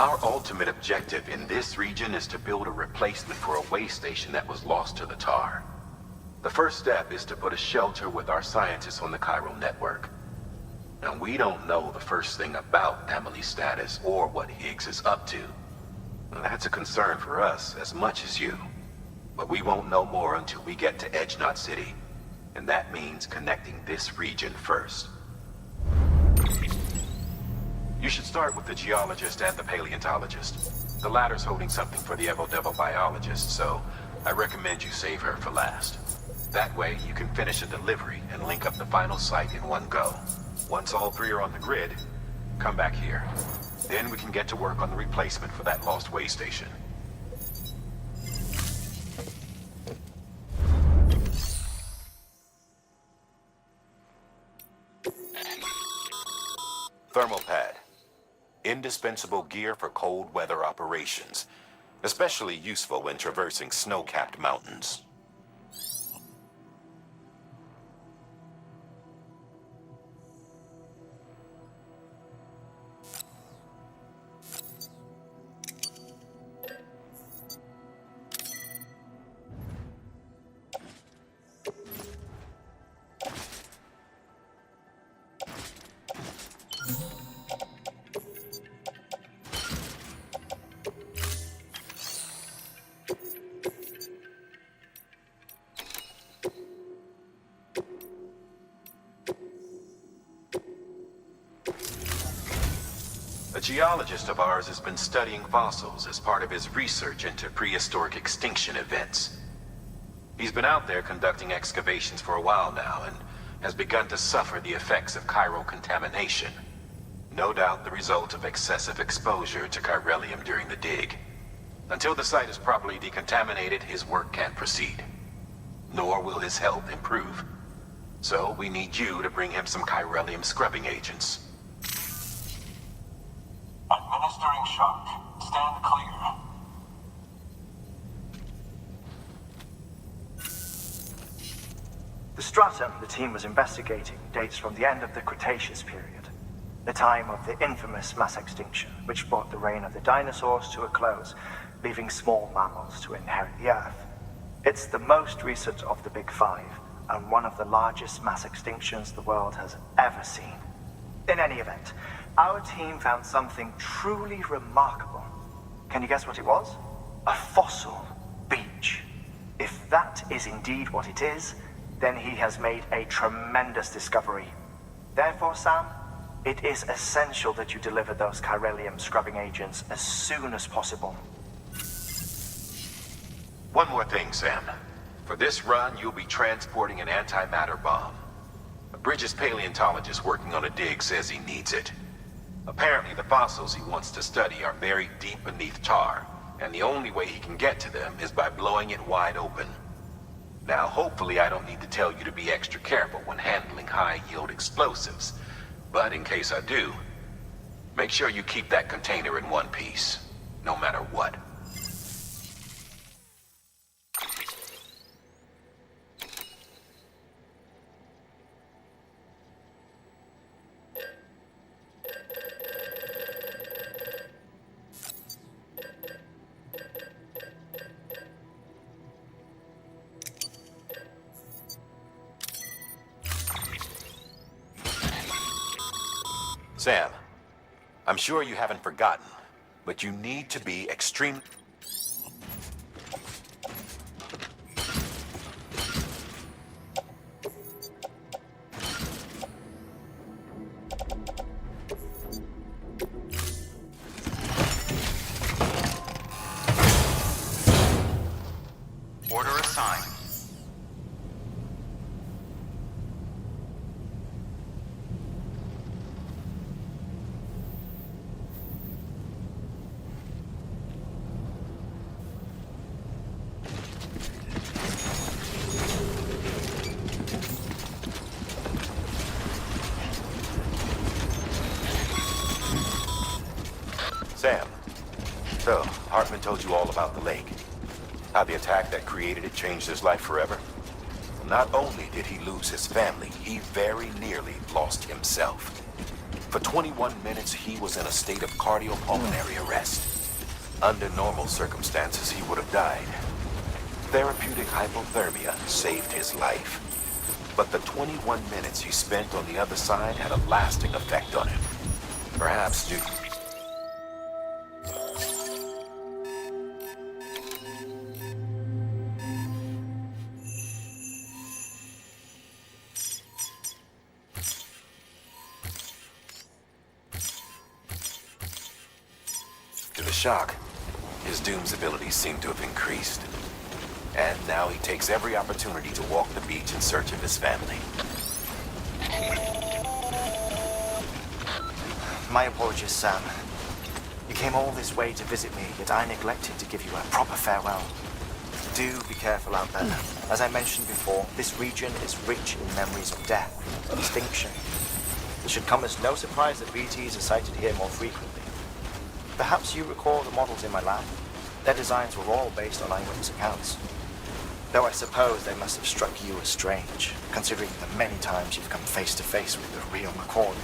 Our ultimate objective in this region is to build a replacement for a way station that was lost to the tar. The first step is to put a shelter with our scientists on the chiral network. Now, we don't know the first thing about Emily's status or what Higgs is up to. Well, that's a concern for us as much as you. But we won't know more until we get to Edge Knot City. And that means connecting this region first. You should start with the geologist and the paleontologist. The latter's holding something for the Evo-Devo biologist, so I recommend you save her for last. That way, you can finish a delivery and link up the final site in one go. Once all three are on the grid, come back here. Then we can get to work on the replacement for that lost way station. Thermal pad. Indispensable gear for cold weather operations. Especially useful when traversing snow-capped mountains. A geologist of ours has been studying fossils as part of his research into prehistoric extinction events. He's been out there conducting excavations for a while now and has begun to suffer the effects of chiral contamination. No doubt the result of excessive exposure to chiralium during the dig. Until the site is properly decontaminated, his work can't proceed. Nor will his health improve. So we need you to bring him some chiralium scrubbing agents. Administering shock. Stand clear. The stratum the team was investigating dates from the end of the Cretaceous period, the time of the infamous mass extinction, which brought the reign of the dinosaurs to a close, leaving small mammals to inherit the Earth. It's the most recent of the Big Five, and one of the largest mass extinctions the world has ever seen. In any event, our team found something truly remarkable. Can you guess what it was? A fossil beach. If that is indeed what it is, then he has made a tremendous discovery. Therefore, Sam, it is essential that you deliver those chiralium scrubbing agents as soon as possible. One more thing, Sam. For this run, you'll be transporting an antimatter bomb. A Bridges paleontologist working on a dig says he needs it. Apparently, the fossils he wants to study are buried deep beneath tar, and the only way he can get to them is by blowing it wide open. Now, hopefully I don't need to tell you to be extra careful when handling high-yield explosives, but in case I do, make sure you keep that container in one piece, no matter what. Sam, I'm sure you haven't forgotten, but you need to be extremely... Order assigned. Sam, so Hartman told you all about the lake. How the attack that created it changed his life forever. Not only did he lose his family, he very nearly lost himself. For 21 minutes, he was in a state of cardiopulmonary arrest. Under normal circumstances, he would have died. Therapeutic hypothermia saved his life. But the 21 minutes he spent on the other side had a lasting effect on him. Perhaps due... To the shock, his Doom's abilities seem to have increased. And now he takes every opportunity to walk the beach in search of his family. My apologies, Sam. You came all this way to visit me, yet I neglected to give you a proper farewell. Do be careful out there. As I mentioned before, this region is rich in memories of death and extinction. It should come as no surprise that BTs are sighted here more frequently. Perhaps you recall the models in my lab? Their designs were all based on eyewitness accounts. Though I suppose they must have struck you as strange, considering the many times you've come face to face with the real McCord.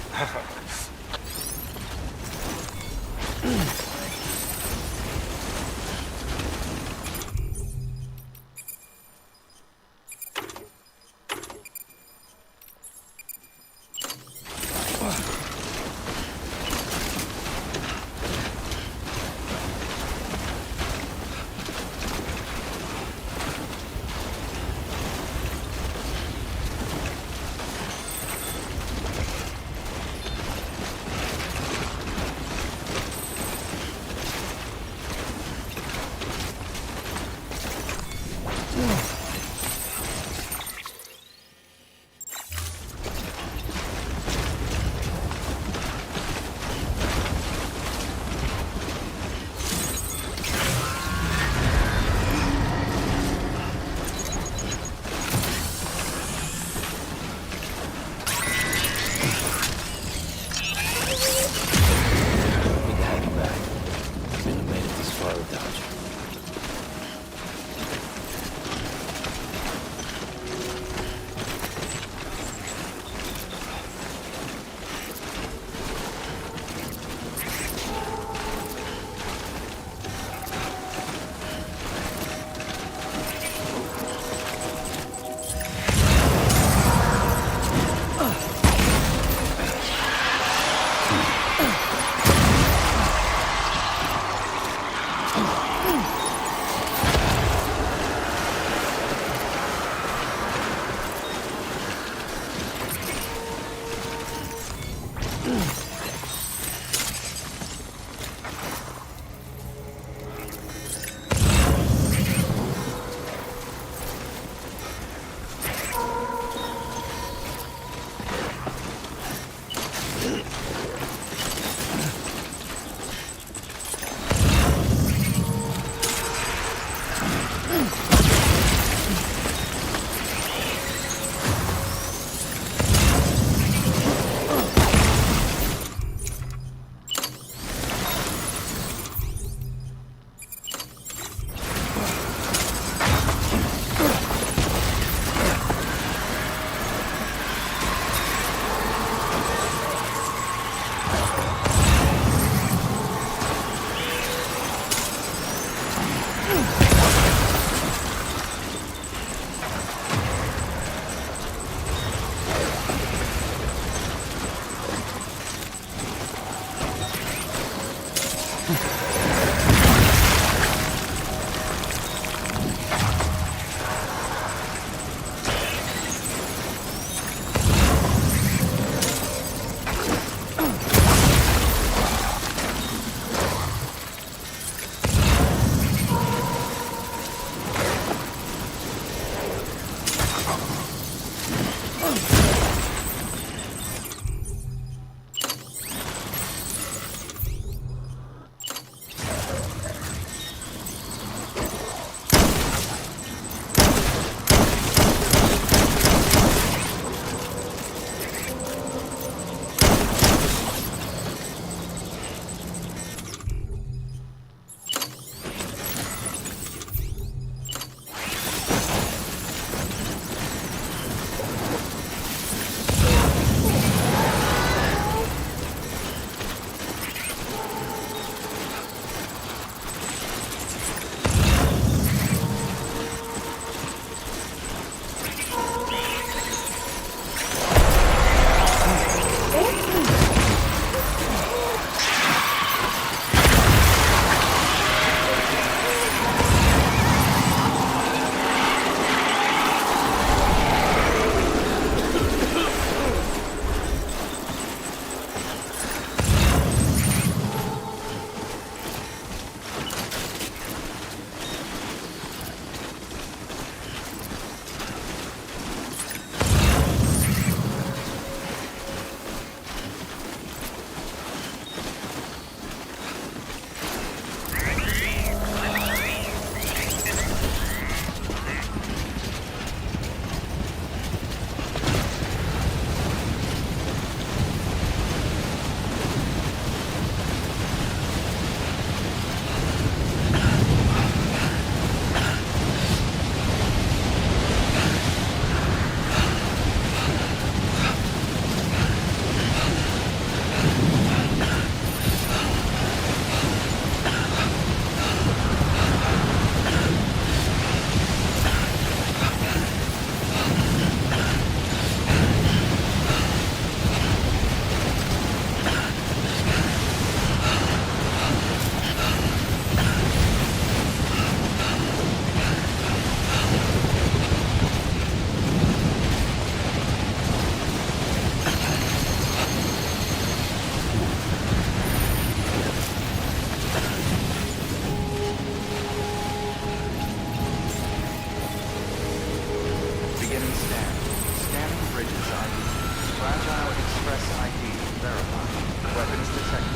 detected.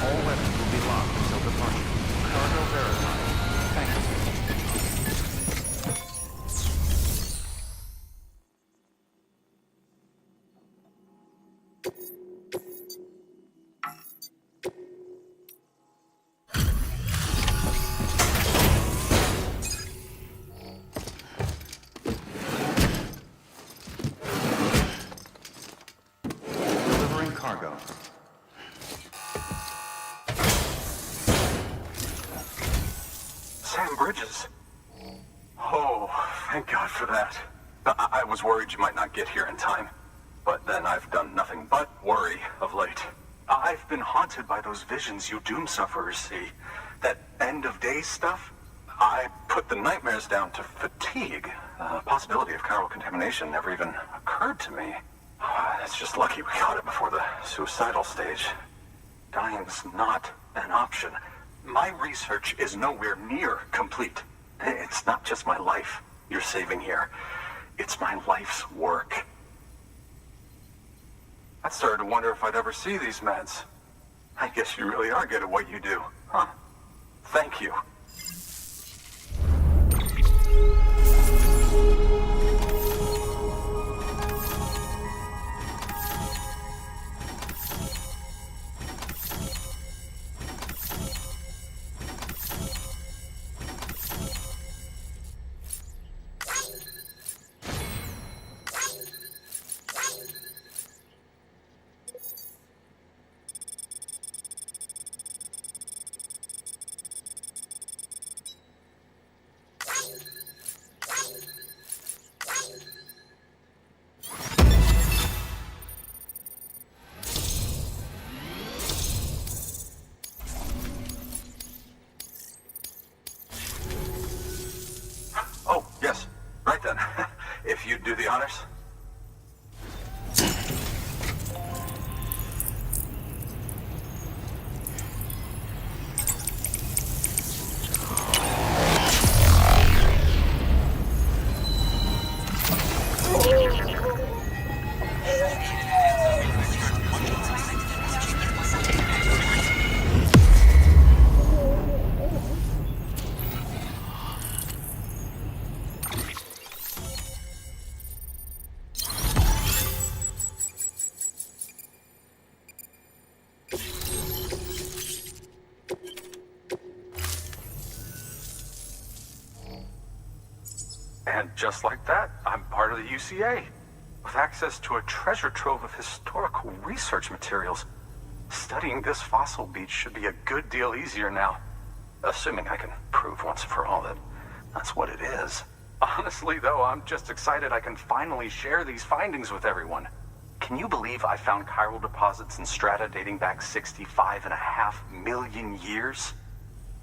All weapons will be locked until departure. Cargo verified. Thank you. Delivering cargo. Sam Bridges. Oh, thank God for that. I was worried you might not get here in time. But then I've done nothing but worry of late. I've been haunted by those visions you doom sufferers see. That end of days stuff. I put the nightmares down to fatigue. The possibility of chiral contamination never even occurred to me. It's just lucky we caught it before the suicidal stage. Dying's not an option. My research is nowhere near complete. It's not just my life you're saving here. It's my life's work. I started to wonder if I'd ever see these meds. I guess you really are good at what you do, huh? Thank you. Oh, yes. Right then. If you'd do the honors. And just like that, I'm part of the UCA, with access to a treasure trove of historical research materials. Studying this fossil beach should be a good deal easier now, assuming I can prove once and for all that that's what it is. Honestly, though, I'm just excited I can finally share these findings with everyone. Can you believe I found chiral deposits in strata dating back 65.5 million years?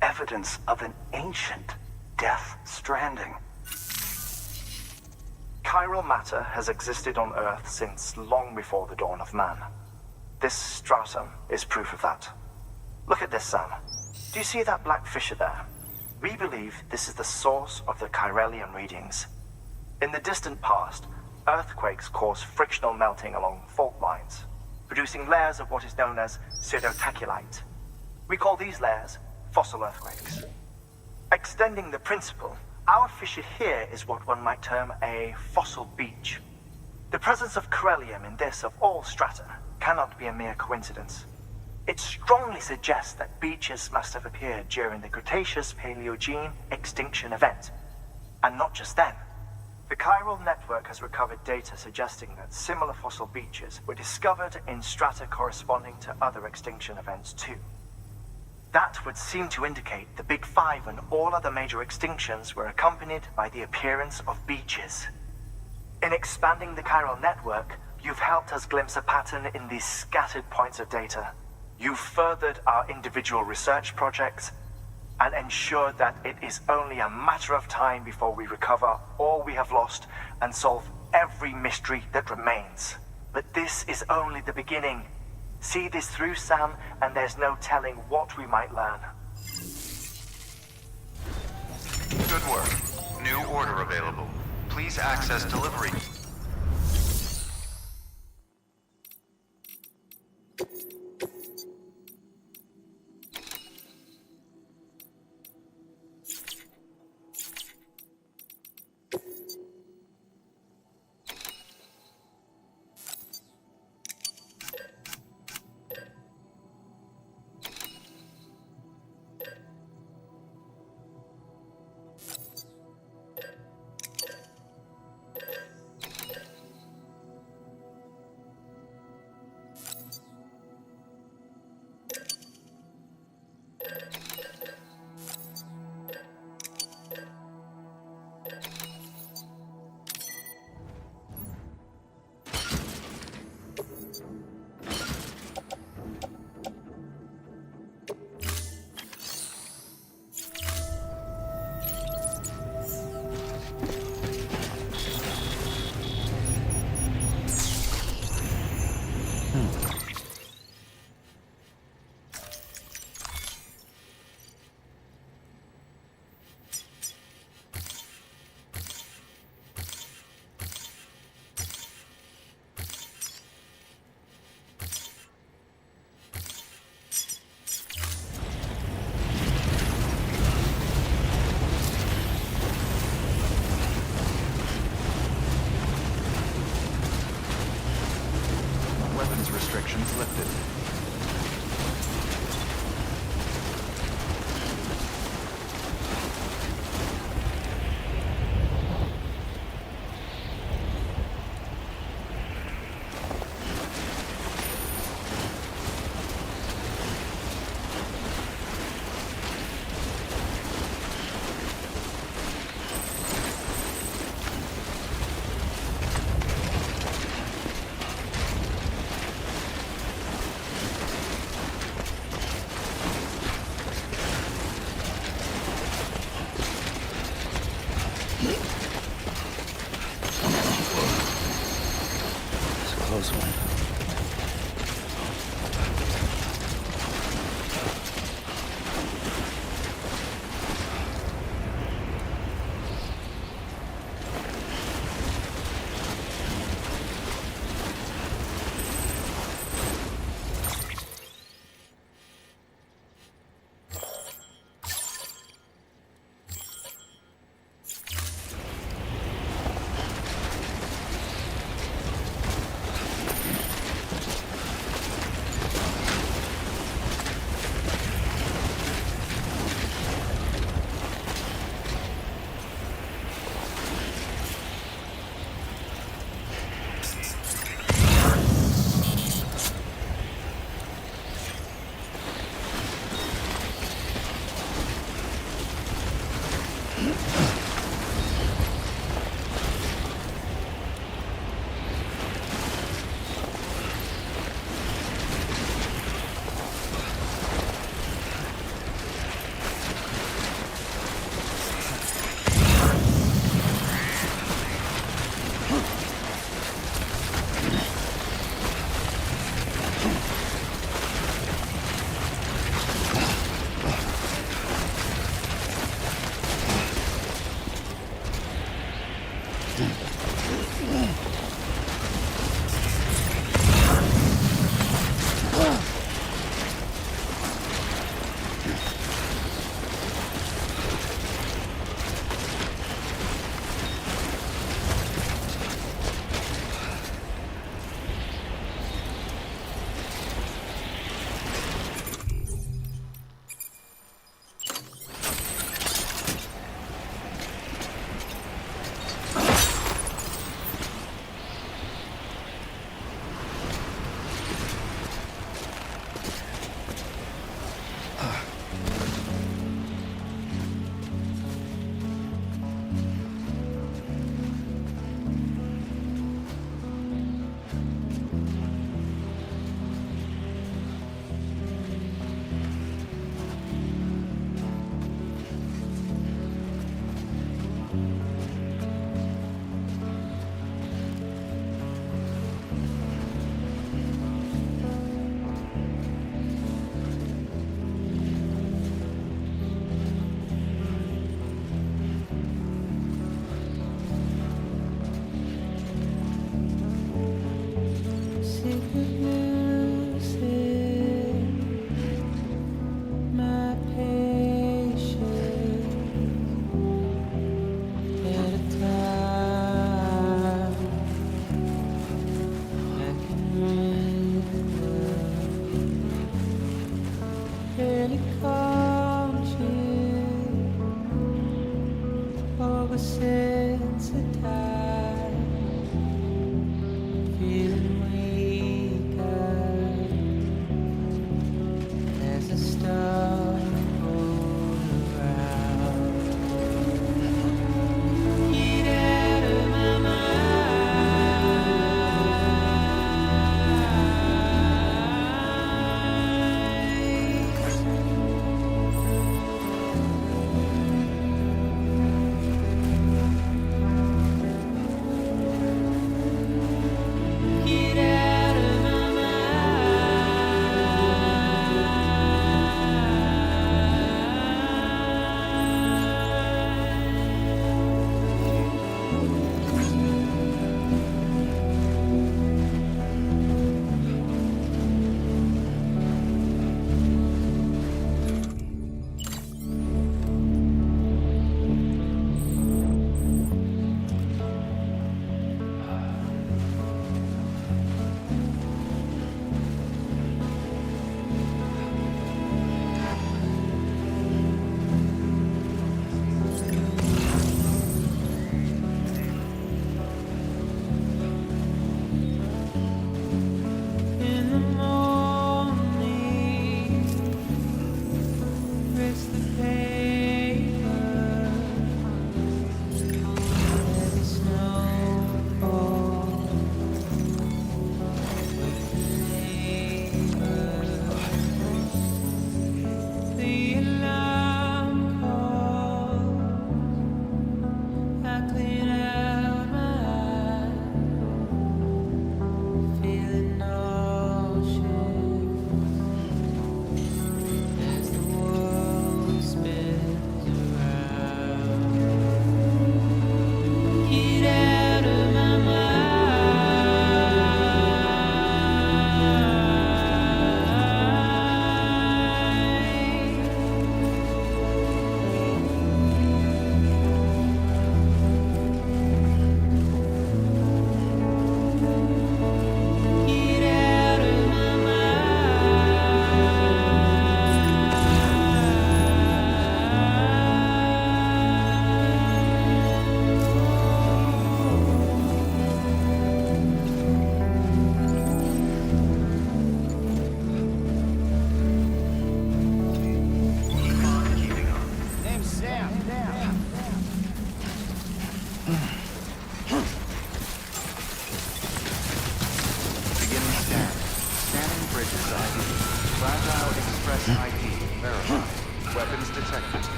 Evidence of an ancient death stranding. Chiral matter has existed on Earth since long before the dawn of man. This stratum is proof of that. Look at this, Sam. Do you see that black fissure there? We believe this is the source of the Chiralian readings. In the distant past, earthquakes caused frictional melting along fault lines, producing layers of what is known as pseudotaculite. We call these layers fossil earthquakes. Extending the principle, our fissure here is what one might term a fossil beach. The presence of chiralium in this of all strata cannot be a mere coincidence. It strongly suggests that beaches must have appeared during the Cretaceous-Paleogene extinction event. And not just then. The chiral network has recovered data suggesting that similar fossil beaches were discovered in strata corresponding to other extinction events too. That would seem to indicate the Big Five and all other major extinctions were accompanied by the appearance of beaches. In expanding the chiral network, you've helped us glimpse a pattern in these scattered points of data. You've furthered our individual research projects and ensured that it is only a matter of time before we recover all we have lost and solve every mystery that remains. But this is only the beginning. See this through, Sam, and there's no telling what we might learn. Good work. New order available. Please access delivery.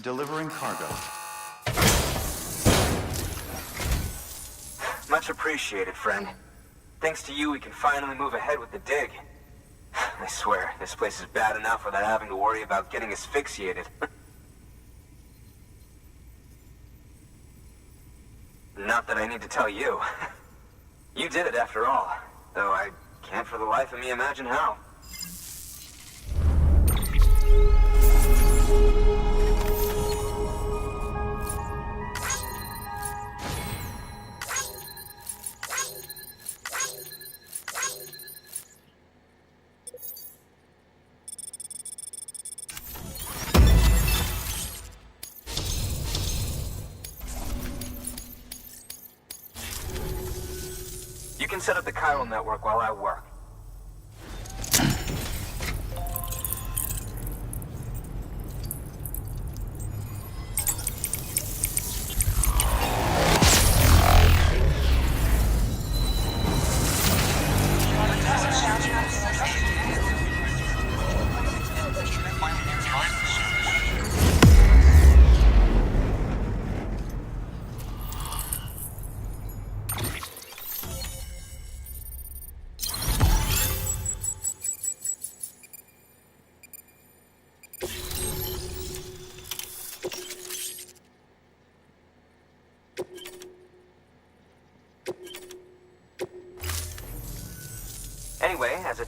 Delivering cargo. Much appreciated, friend. Thanks to you, we can finally move ahead with the dig. I swear, this place is bad enough without having to worry about getting asphyxiated. Not that I need to tell you. You did it after all, though I can't for the life of me imagine how. You can set up the chiral network while I work.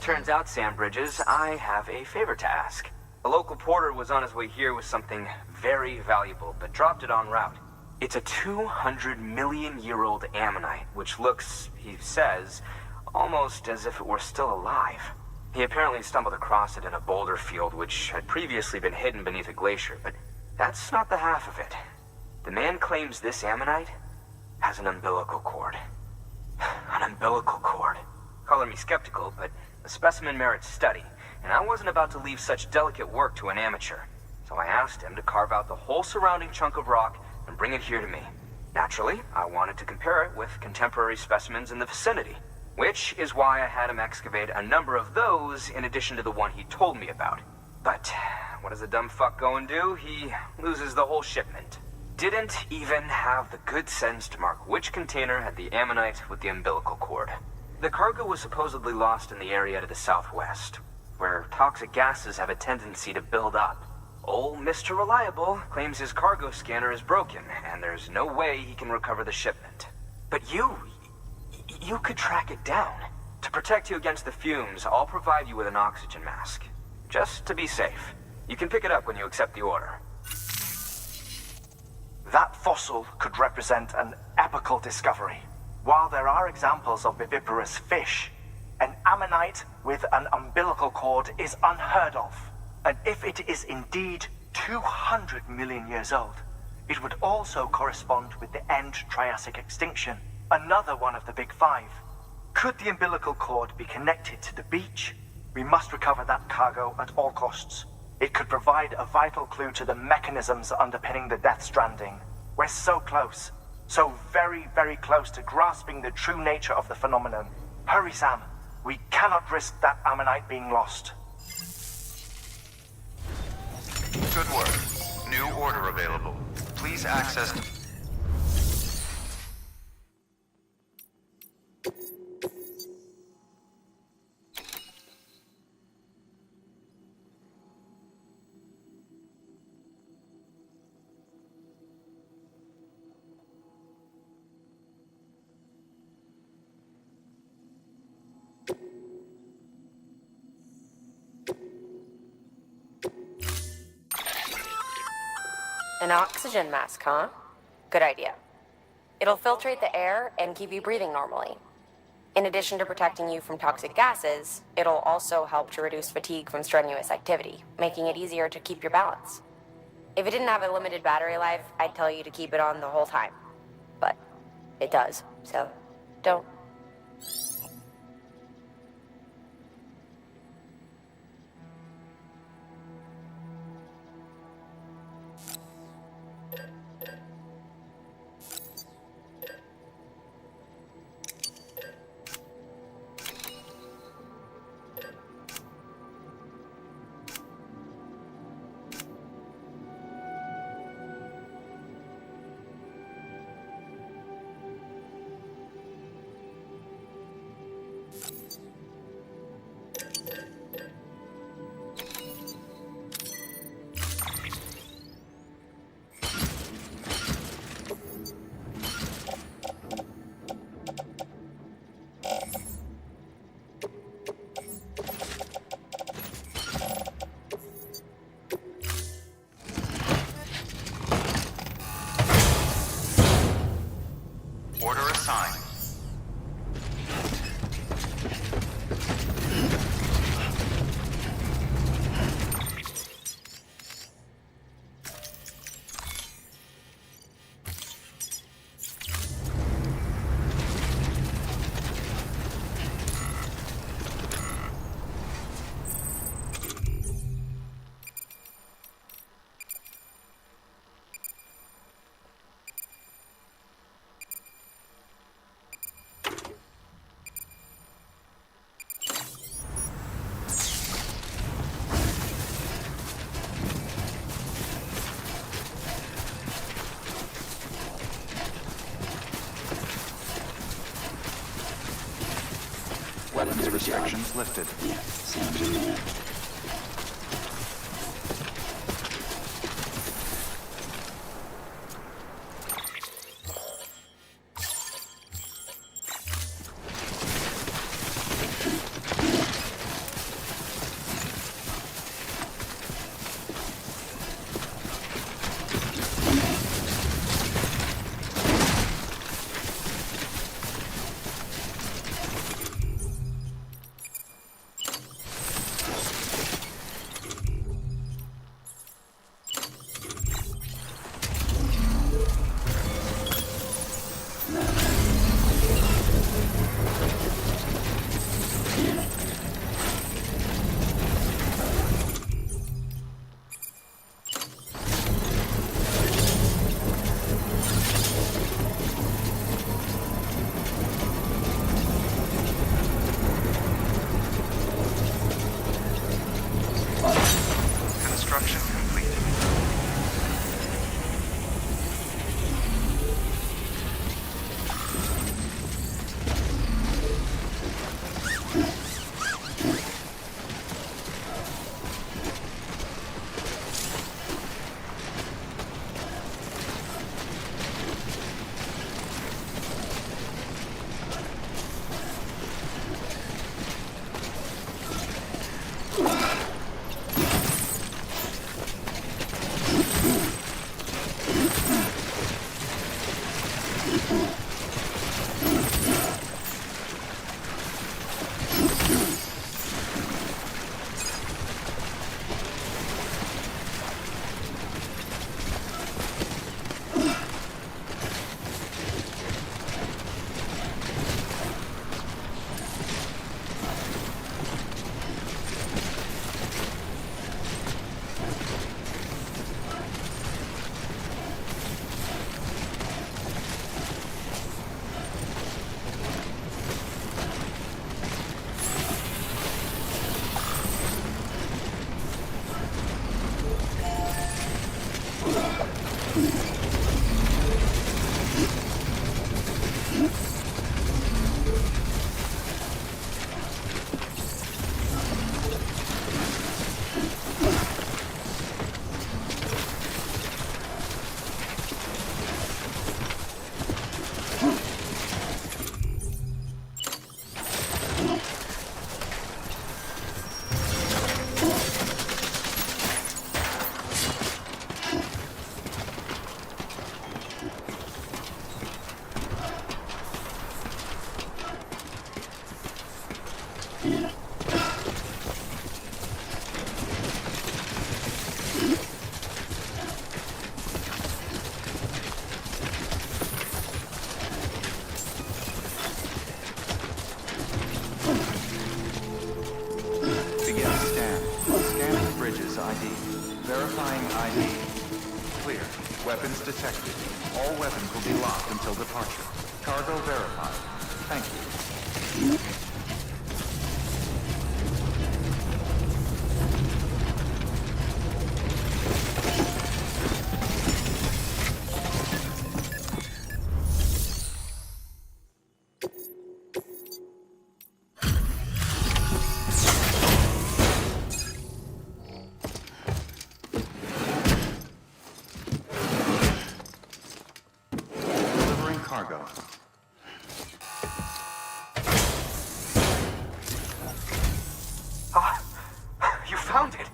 it turns out, Sam Bridges, I have a favor to ask. A local porter was on his way here with something very valuable, but dropped it en route. It's a 200-million-year-old ammonite, which looks, he says, almost as if it were still alive. He apparently stumbled across it in a boulder field which had previously been hidden beneath a glacier, but that's not the half of it. The man claims this ammonite has an umbilical cord. An umbilical cord. Color me skeptical, but the specimen merits study, and I wasn't about to leave such delicate work to an amateur. So I asked him to carve out the whole surrounding chunk of rock and bring it here to me. Naturally, I wanted to compare it with contemporary specimens in the vicinity, which is why I had him excavate a number of those in addition to the one he told me about. But what does the dumb fuck go and do? He loses the whole shipment. Didn't even have the good sense to mark which container had the ammonite with the umbilical cord. The cargo was supposedly lost in the area to the southwest, where toxic gases have a tendency to build up. Old Mr. Reliable claims his cargo scanner is broken, and there's no way he can recover the shipment. But you could track it down. To protect you against the fumes, I'll provide you with an oxygen mask. Just to be safe. You can pick it up when you accept the order. That fossil could represent an epical discovery. While there are examples of viviparous fish, an ammonite with an umbilical cord is unheard of. And if it is indeed 200 million years old, it would also correspond with the end Triassic extinction, another one of the big five. Could the umbilical cord be connected to the beach? We must recover that cargo at all costs. It could provide a vital clue to the mechanisms underpinning the Death Stranding. We're so close. So very, very close to grasping the true nature of the phenomenon. Hurry, Sam. We cannot risk that ammonite being lost. Good work. New order available. Please access... An oxygen mask, huh? Good idea. It'll filtrate the air and keep you breathing normally. In addition to protecting you from toxic gases, it'll also help to reduce fatigue from strenuous activity, making it easier to keep your balance. If it didn't have a limited battery life, I'd tell you to keep it on the whole time. But it does, so don't. Order assigned. Weapons restrictions lifted. ID. Verifying ID. Clear. Weapons detected. All weapons will be locked until departure. Cargo verified. Thank you. Delivering cargo. You found it.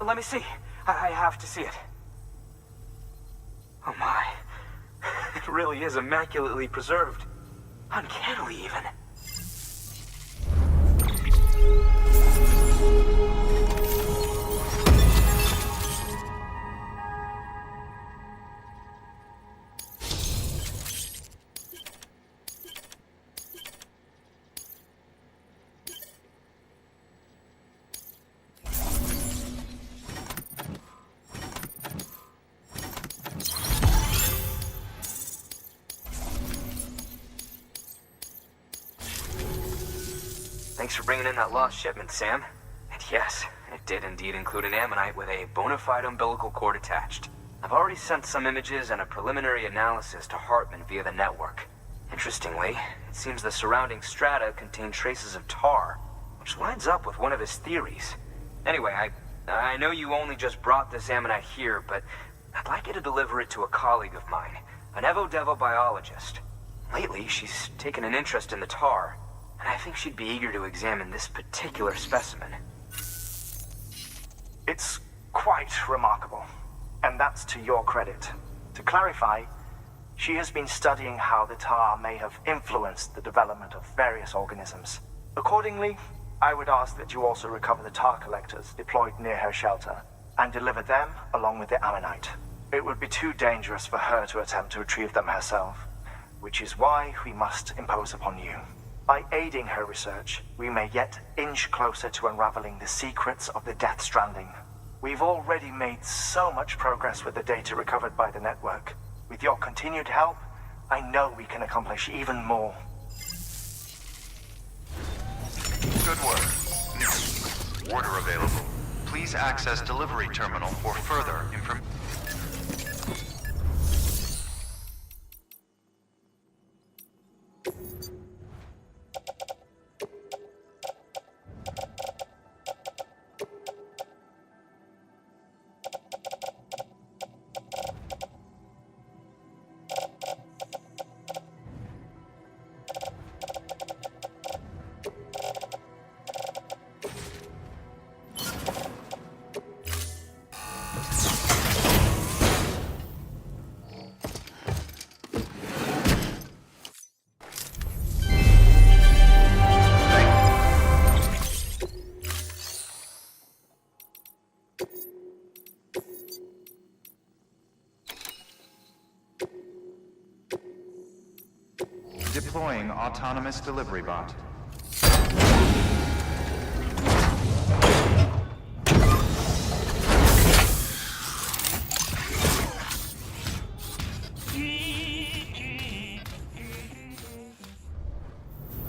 Let me see. I have to see it. Oh my. It really is immaculately preserved. Uncannily even. Thanks for bringing in that lost shipment, Sam. And yes, it did indeed include an ammonite with a bona fide umbilical cord attached. I've already sent some images and a preliminary analysis to Hartman via the network. Interestingly, it seems the surrounding strata contain traces of tar, which lines up with one of his theories. Anyway, I know you only just brought this ammonite here, but I'd like you to deliver it to a colleague of mine, an Evo-Devo biologist. Lately, she's taken an interest in the tar, and I think she'd be eager to examine this particular specimen. It's quite remarkable, and that's to your credit. To clarify, she has been studying how the tar may have influenced the development of various organisms. Accordingly, I would ask that you also recover the tar collectors deployed near her shelter and deliver them along with the ammonite. It would be too dangerous for her to attempt to retrieve them herself, which is why we must impose upon you. By aiding her research, we may yet inch closer to unraveling the secrets of the Death Stranding. We've already made so much progress with the data recovered by the network. With your continued help, I know we can accomplish even more. Good work. New order available. Please access delivery terminal for further information. Deploying autonomous delivery bot.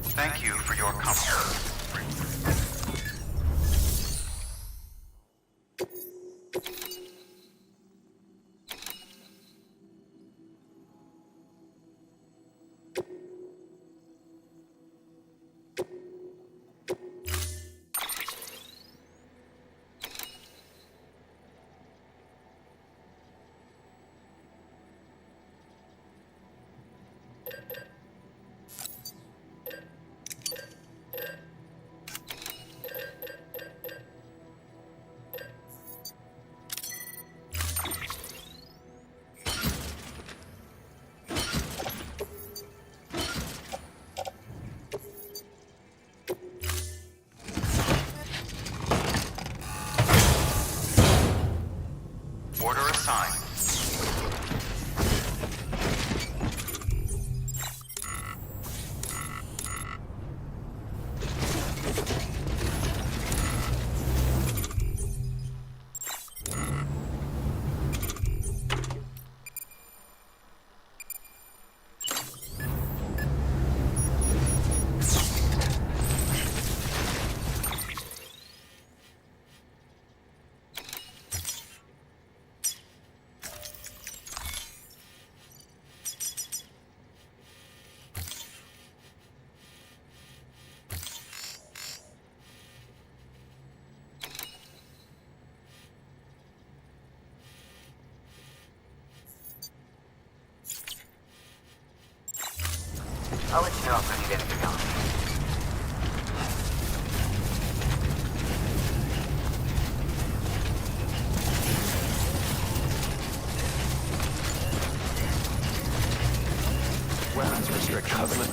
Thank you for your comfort. Order assigned.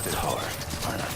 bit hard, aren't I?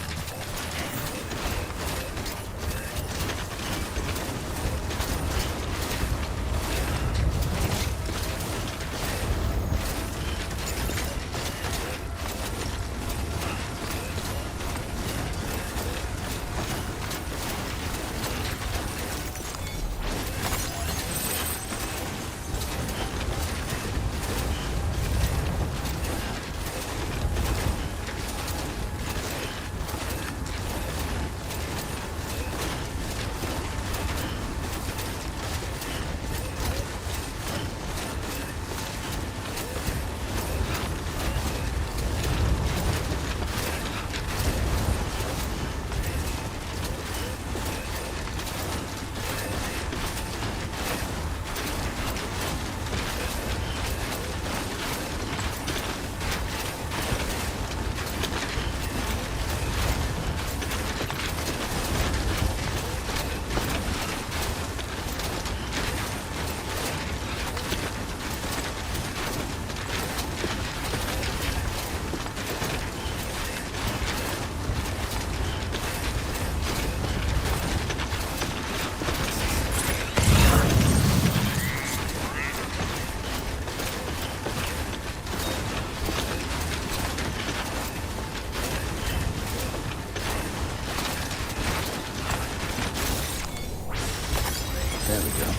There we go.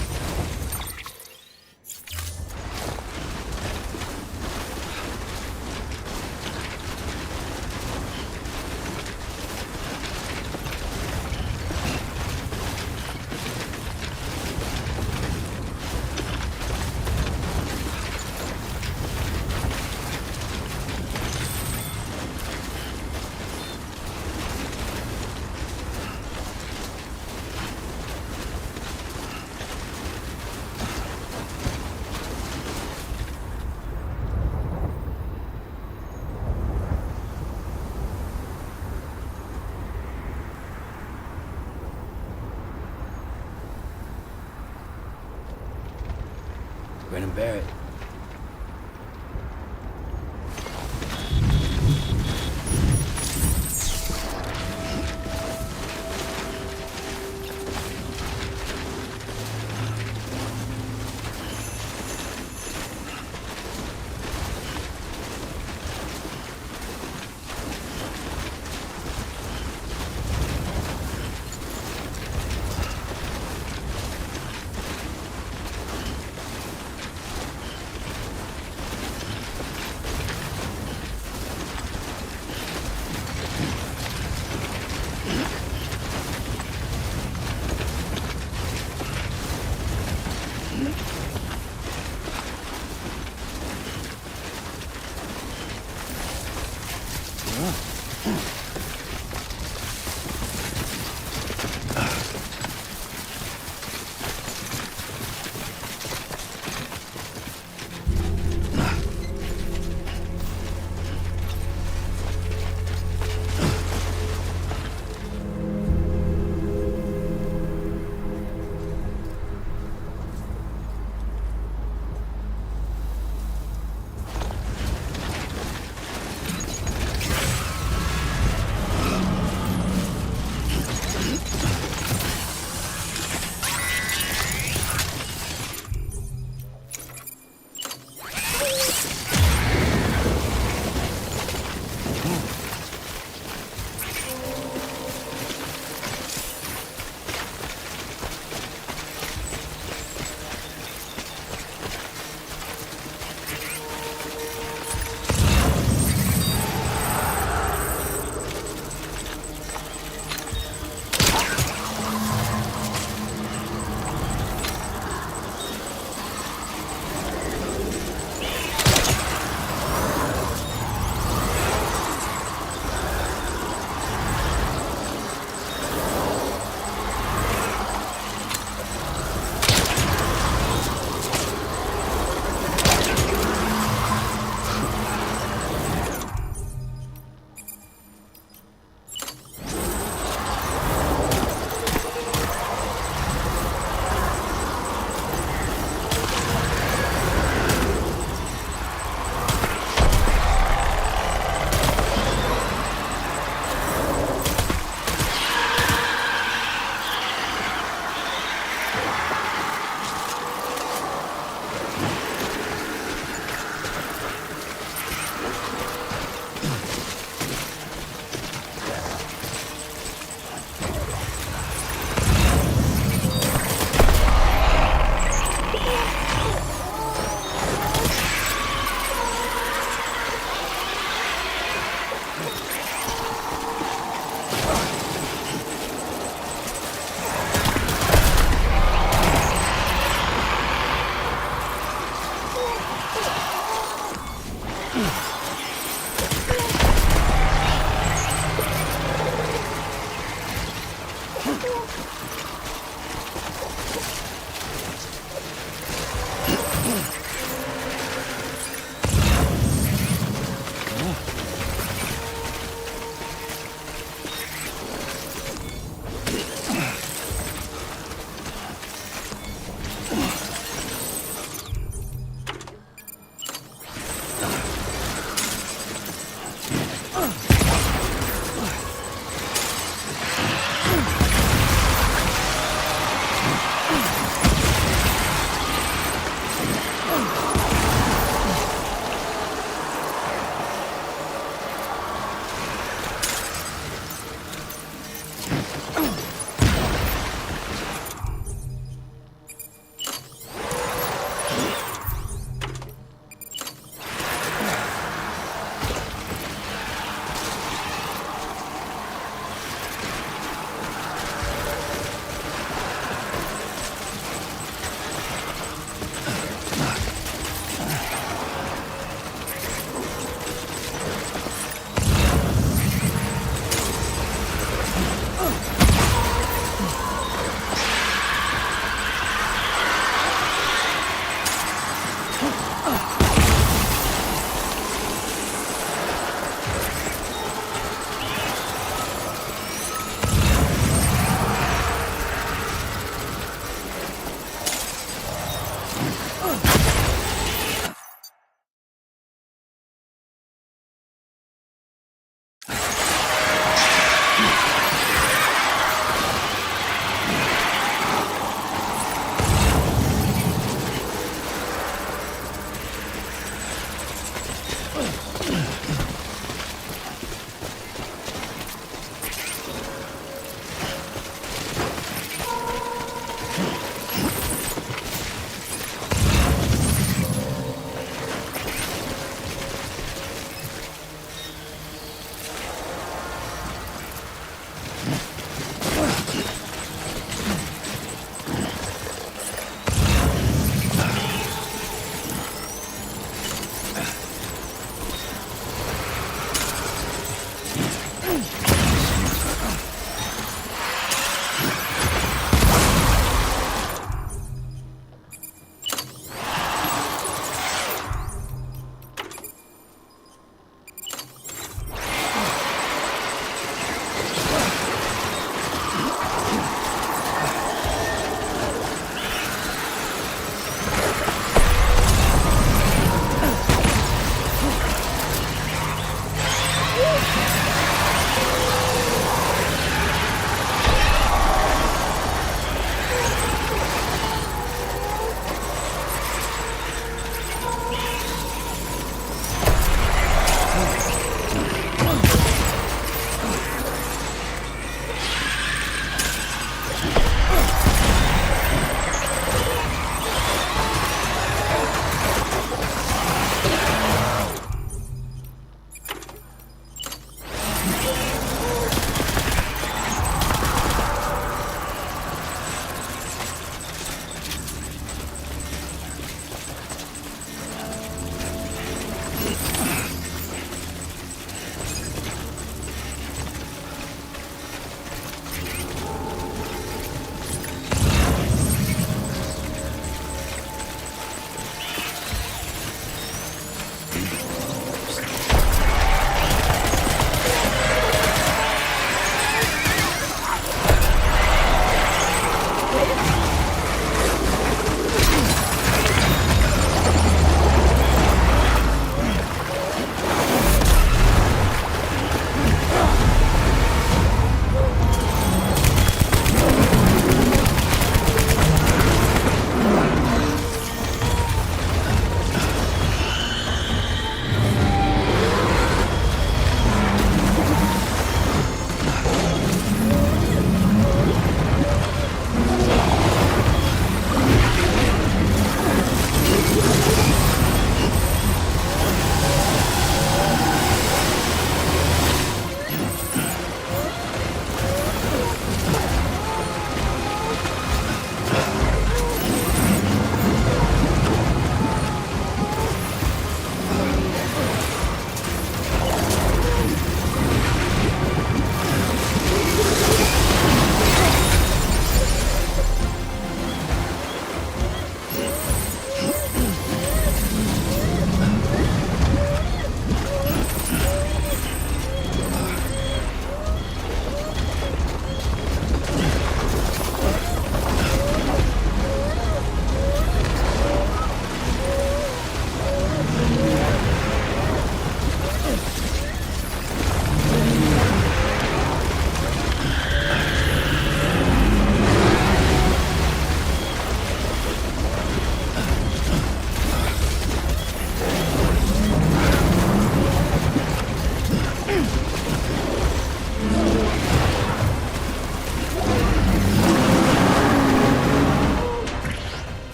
Brennan Barrett.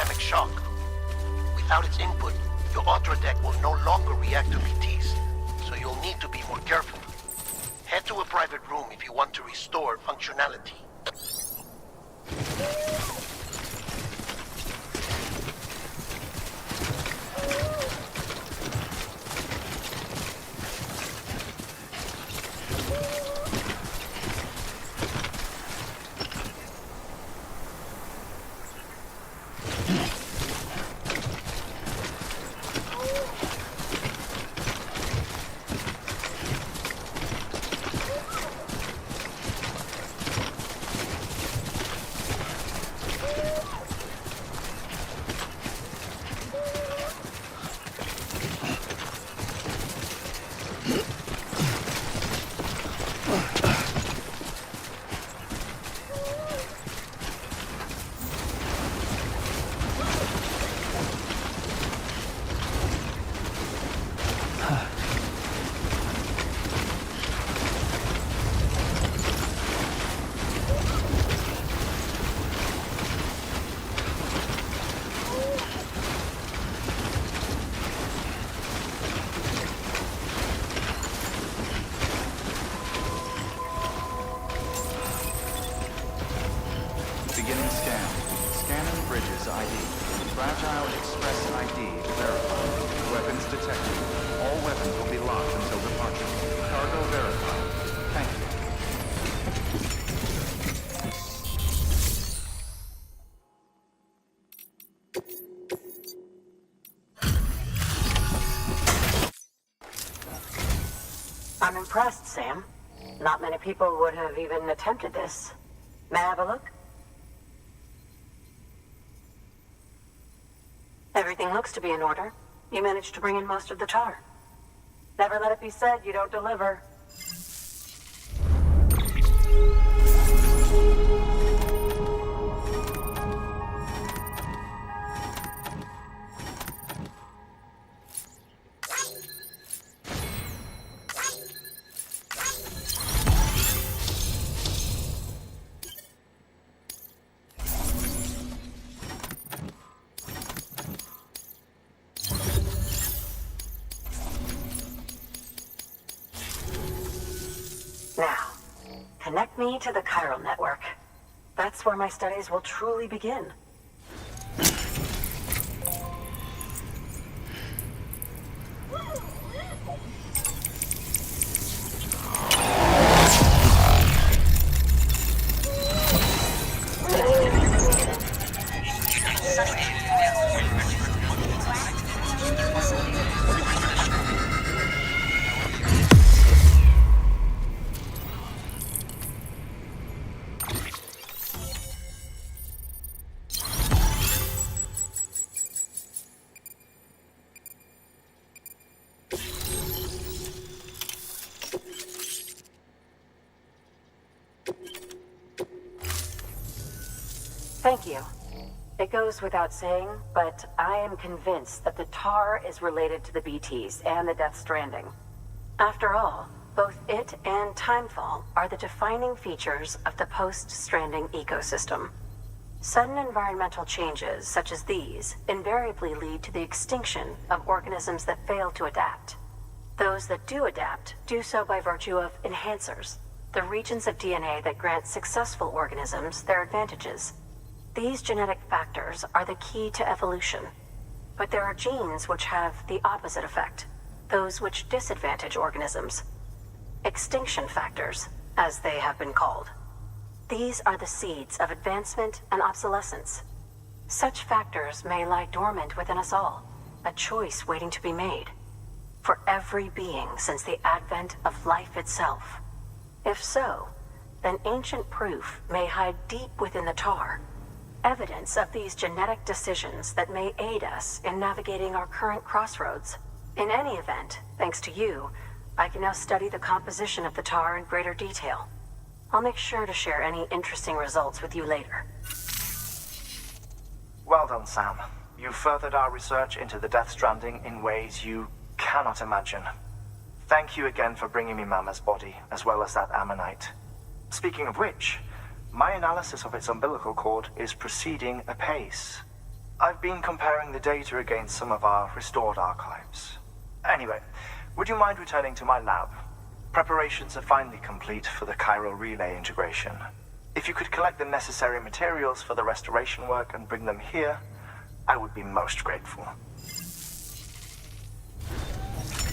dynamic shock. Without its input, your Ultra deck will no longer react to BTs, so you'll need to be more careful. Head to a private room if you want to restore functionality. Beginning scan. Scanning bridges ID. Fragile Express ID verified. Weapons detected. All weapons will be locked until departure. Cargo verified. Thank you. I'm impressed, Sam. Not many people would have even attempted this. May I have a look? Everything looks to be in order. You managed to bring in most of the tar. Never let it be said you don't deliver. Now, connect me to the chiral network. That's where my studies will truly begin. Thank you. It goes without saying, but I am convinced that the tar is related to the BTs and the Death Stranding. After all, both it and Timefall are the defining features of the post-Stranding ecosystem. Sudden environmental changes such as these invariably lead to the extinction of organisms that fail to adapt. Those that do adapt do so by virtue of enhancers, the regions of DNA that grant successful organisms their advantages. These genetic factors are the key to evolution. But there are genes which have the opposite effect, those which disadvantage organisms. Extinction factors, as they have been called. These are the seeds of advancement and obsolescence. Such factors may lie dormant within us all, a choice waiting to be made. For every being since the advent of life itself. If so, then ancient proof may hide deep within the tar. Evidence of these genetic decisions that may aid us in navigating our current crossroads. In any event, thanks to you, I can now study the composition of the tar in greater detail. I'll make sure to share any interesting results with you later. Well done, Sam. You furthered our research into the Death Stranding in ways you cannot imagine. Thank you again for bringing me Mama's body, as well as that ammonite. Speaking of which, my analysis of its umbilical cord is proceeding apace. I've been comparing the data against some of our restored archives. Anyway, would you mind returning to my lab? Preparations are finally complete for the chiral relay integration. If you could collect the necessary materials for the restoration work and bring them here, I would be most grateful.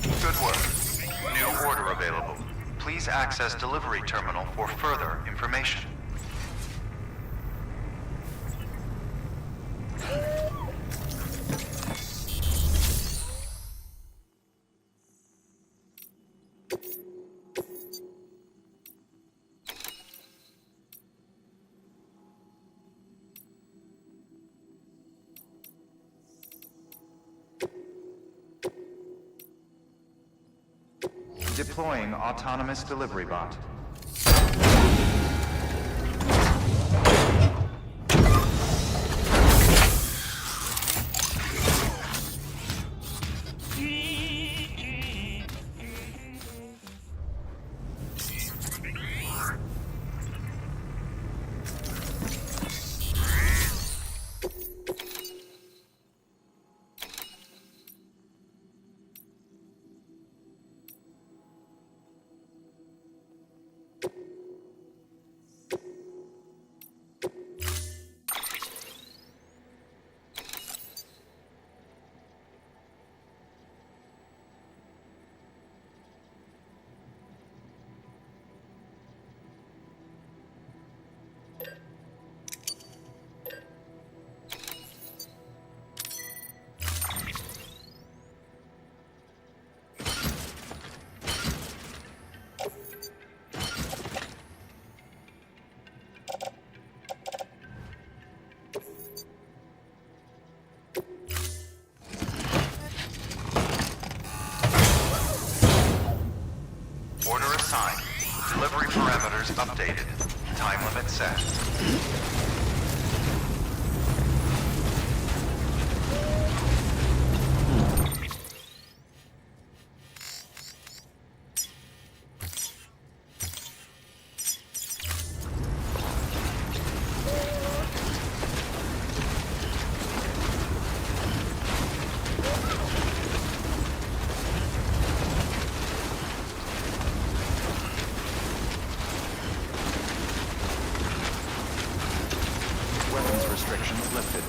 Good work. New order available. Please access delivery terminal for further information. Deploying autonomous delivery bot. Order assigned. Delivery parameters updated. Time limit set. Weapons restrictions lifted.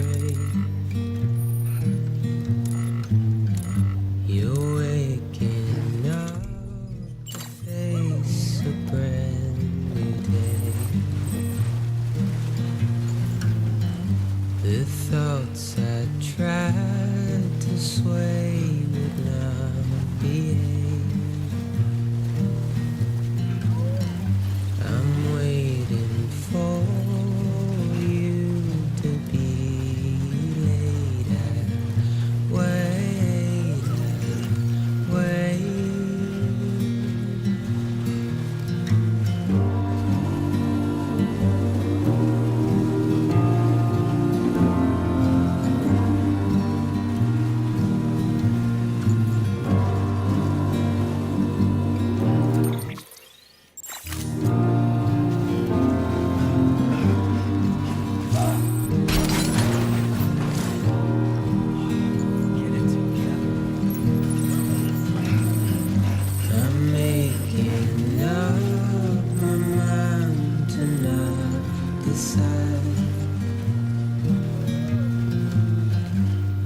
grave. You're waking up to face a brand new day. The thoughts I tried to sway would not behave. I'm waiting for you to be later. Wait. I'm making up my mind to not decide.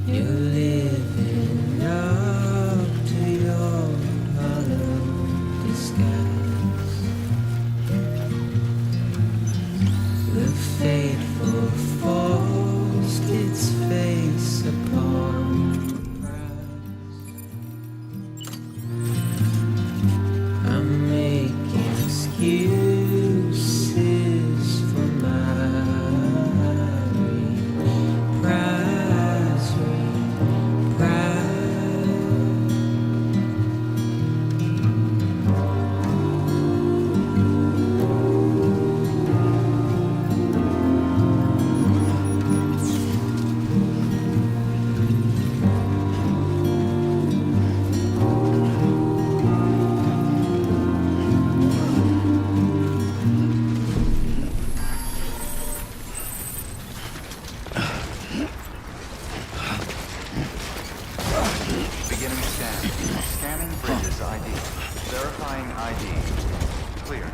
You're living up to your hollow disguise. The fateful forced its face upon the prize. I'm making excuses for my reprise. Beginning scan. Scanning bridges ID. Verifying ID. Clear.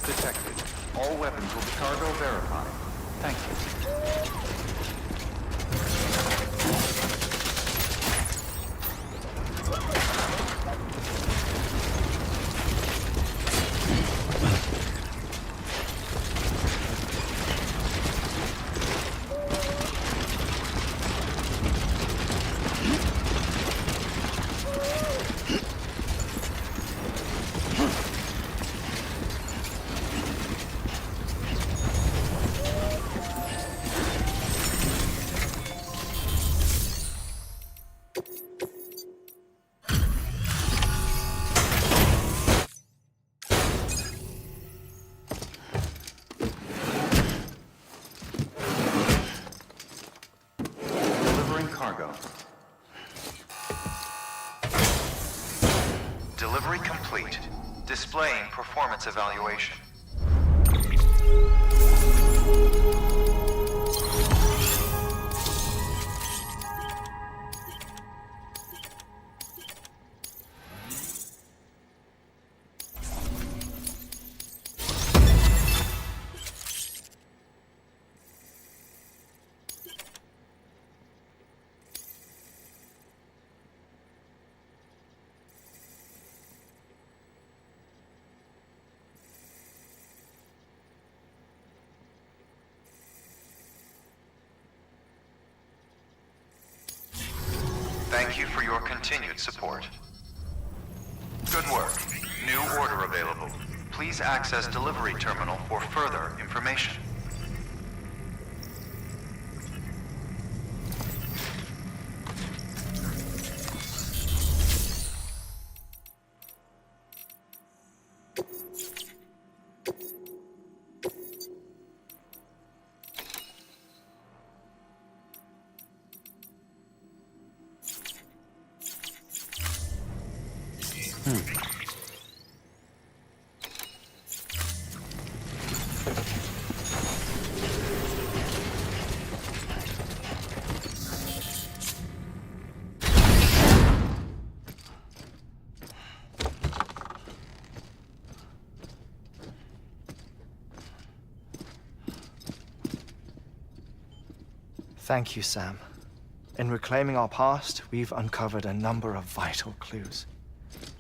Detected. All weapons will be cargo verified. Thank you. Delivering cargo. Delivery complete. Displaying performance evaluation. Thank you for your continued support. Good work. New order available. Please access delivery terminal for further information. Thank you, Sam. In reclaiming our past, we've uncovered a number of vital clues.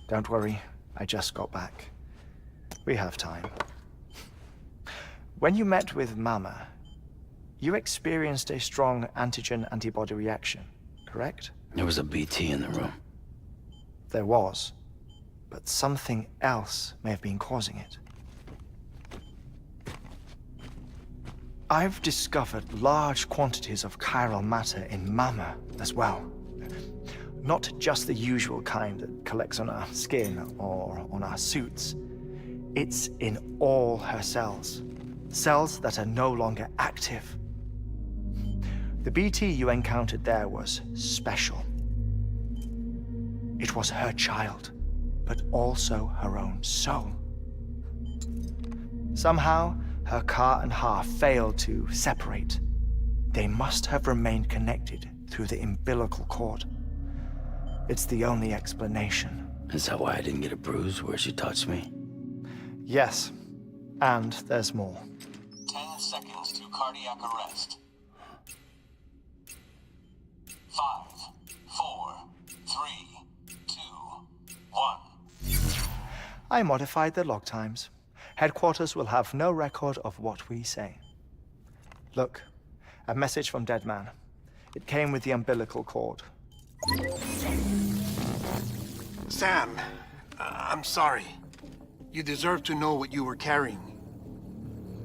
Don't worry, I just got back. We have time. When you met with Mama, you experienced a strong antigen-antibody reaction, correct? There was a BT in the room. There was, but something else may have been causing it. I've discovered large quantities of chiral matter in Mama as well. Not just the usual kind that collects on our skin or on our suits. It's in all her cells. Cells that are no longer active. The BT you encountered there was special. It was her child, but also her own soul. Somehow, her car and half failed to separate. They must have remained connected through the umbilical cord. It's the only explanation. Is that why I didn't get a bruise where she touched me? Yes, and there's more. 10 seconds to cardiac arrest. 5, 4, 3, 2, 1. I modified the log times. Headquarters will have no record of what we say. Look, a message from Deadman. It came with the umbilical cord. Sam, I'm sorry. You deserve to know what you were carrying.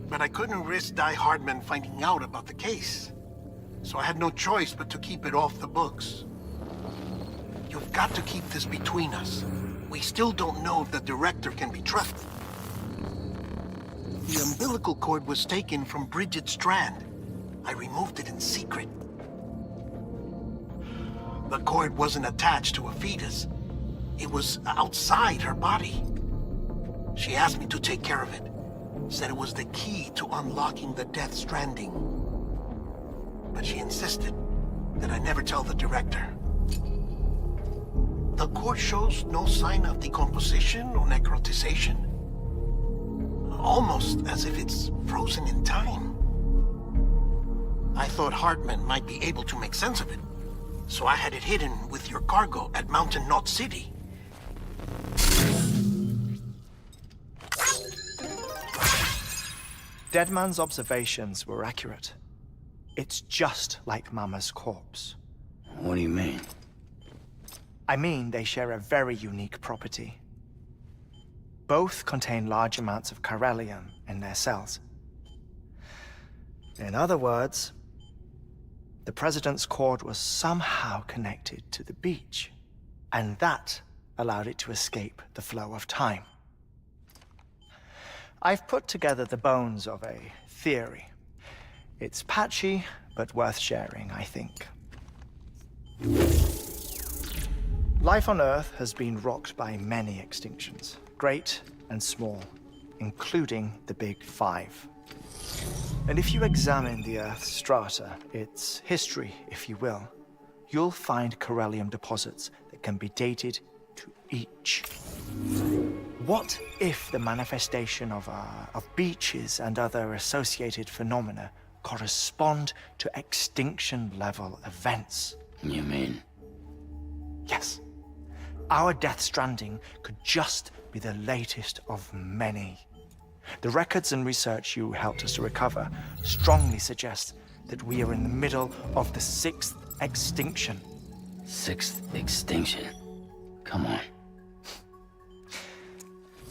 But I couldn't risk Die Hardman finding out about the case. So I had no choice but to keep it off the books. You've got to keep this between us. We still don't know if the director can be trusted. The umbilical cord was taken from Bridget Strand. I removed it in secret. The cord wasn't attached to a fetus. It was outside her body. She asked me to take care of it. Said it was the key to unlocking the Death Stranding. But she insisted that I never tell the director. The cord shows no sign of decomposition or necrotization. Almost as if it's frozen in time. I thought Hartman might be able to make sense of it, so I had it hidden with your cargo at Mountain Knot City. Deadman's observations were accurate. It's just like Mama's corpse. What do you mean? I mean, they share a very unique property. Both contain large amounts of chiralium in their cells. In other words, the President's cord was somehow connected to the beach, and that allowed it to escape the flow of time. I've put together the bones of a theory. It's patchy, but worth sharing, I think. Life on Earth has been rocked by many extinctions, great and small, including the Big Five. And if you examine the Earth's strata, its history, if you will, you'll find chiralium deposits that can be dated to each. What if the manifestation of beaches and other associated phenomena correspond to extinction-level events? You mean? Yes. Our Death Stranding could just be the latest of many. The records and research you helped us to recover strongly suggest that we are in the middle of the 6th extinction. 6th extinction? Come on.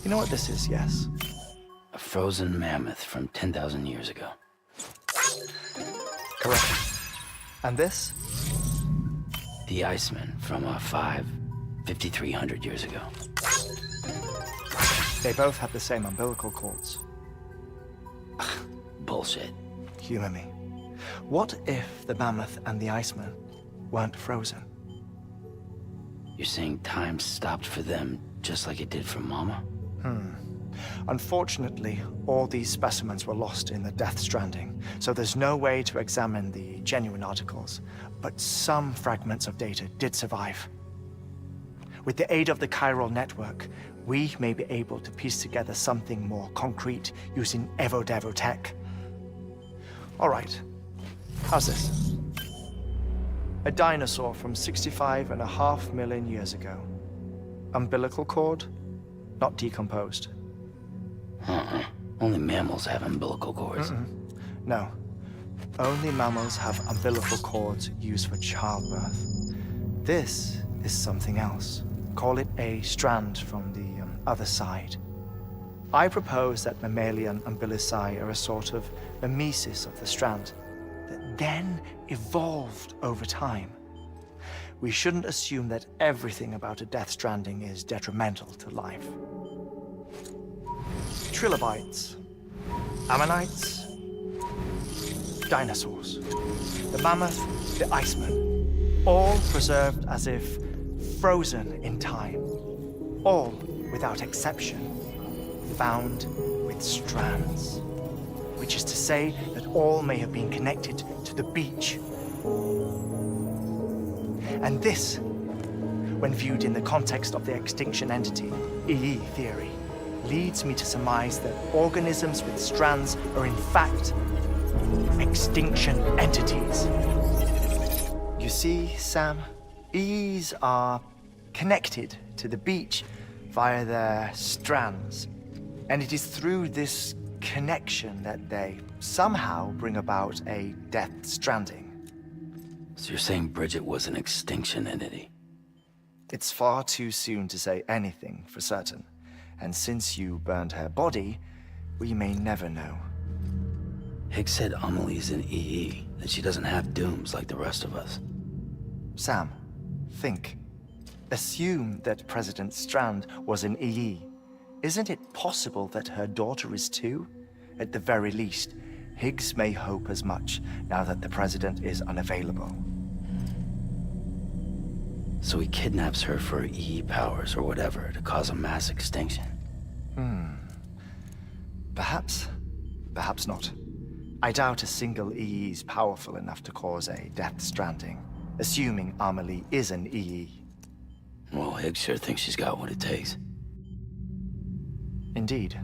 You know what this is, yes? A frozen mammoth from 10,000 years ago. Correct. And this? The Iceman from 5,300 years ago. They both have the same umbilical cords. Bullshit. Humor me. What if the mammoth and the Iceman weren't frozen? You're saying time stopped for them just like it did for Mama? Unfortunately, all these specimens were lost in the Death Stranding, so there's no way to examine the genuine articles, but some fragments of data did survive. With the aid of the chiral network, we may be able to piece together something more concrete using Evo-Devo tech. All right, how's this? A dinosaur from 65.5 million years ago. Umbilical cord, not decomposed. Only mammals have umbilical cords. No. Only mammals have umbilical cords used for childbirth. This is something else. Call it a strand from the other side. I propose that mammalian umbilici are a sort of mimesis of the strand that then evolved over time. We shouldn't assume that everything about a Death Stranding is detrimental to life. Trilobites, ammonites, dinosaurs, the mammoth, the iceman, all preserved as if frozen in time, all without exception found with strands, which is to say that all may have been connected to the beach. And this, when viewed in the context of the extinction entity, EE theory, leads me to surmise that organisms with strands are in fact extinction entities. You see, Sam, EEs are connected to the beach via their strands. And it is through this connection that they somehow bring about a Death Stranding. So you're saying Bridget was an extinction entity? It's far too soon to say anything for certain. And since you burned her body, we may never know. Higgs said Amelie's an EE, that she doesn't have dooms like the rest of us. Sam, think. Assume that President Strand was an EE. Isn't it possible that her daughter is too? At the very least, Higgs may hope as much now that the president is unavailable. So he kidnaps her for EE powers or whatever to cause a mass extinction. Perhaps. Perhaps not. I doubt a single EE is powerful enough to cause a Death Stranding, assuming Amelie is an EE. Well, Higgs sure thinks she's got what it takes. Indeed.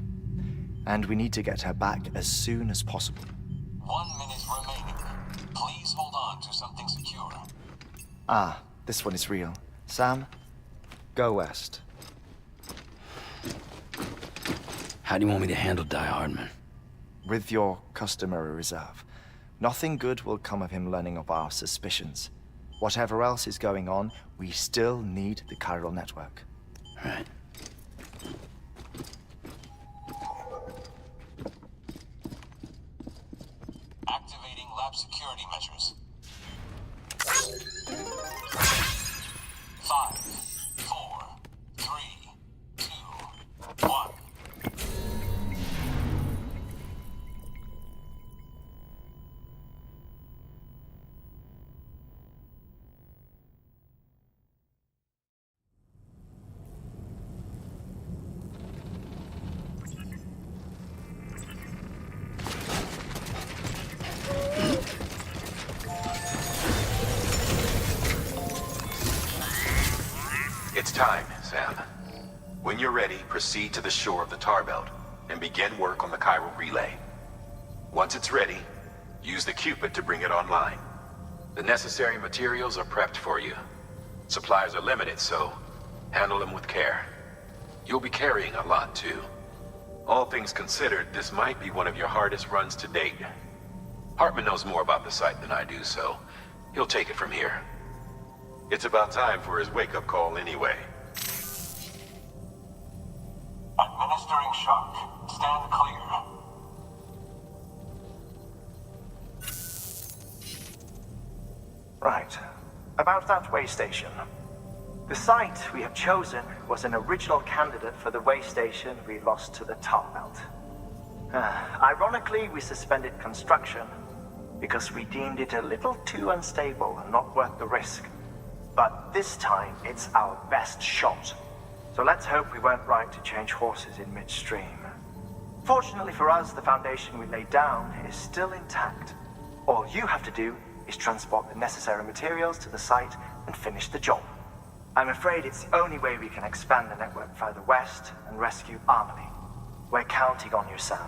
And we need to get her back as soon as possible. 1 minute remaining. Please hold on to something secure. Ah, this one is real. Sam, go west. How do you want me to handle Die Hardman? With your customary reserve. Nothing good will come of him learning of our suspicions. Whatever else is going on, we still need the chiral network. Right. Activating lab security measures. 5, 4, 3, 2, 1. It's time, Sam. When you're ready, proceed to the shore of the tar belt and begin work on the chiral relay. Once it's ready, use the Cupid to bring it online. The necessary materials are prepped for you. Supplies are limited, so handle them with care. You'll be carrying a lot, too. All things considered, this might be one of your hardest runs to date. Hartman knows more about the site than I do, so he'll take it from here. It's about time for his wake-up call anyway. Administering shock. Stand clear. Right. About that way station. The site we have chosen was an original candidate for the way station we lost to the tar belt. Ironically, we suspended construction because we deemed it a little too unstable and not worth the risk. But this time, it's our best shot. So let's hope we weren't right to change horses in midstream. Fortunately for us, the foundation we laid down is still intact. All you have to do is transport the necessary materials to the site and finish the job. I'm afraid it's the only way we can expand the network further west and rescue Amelie. We're counting on you, Sam.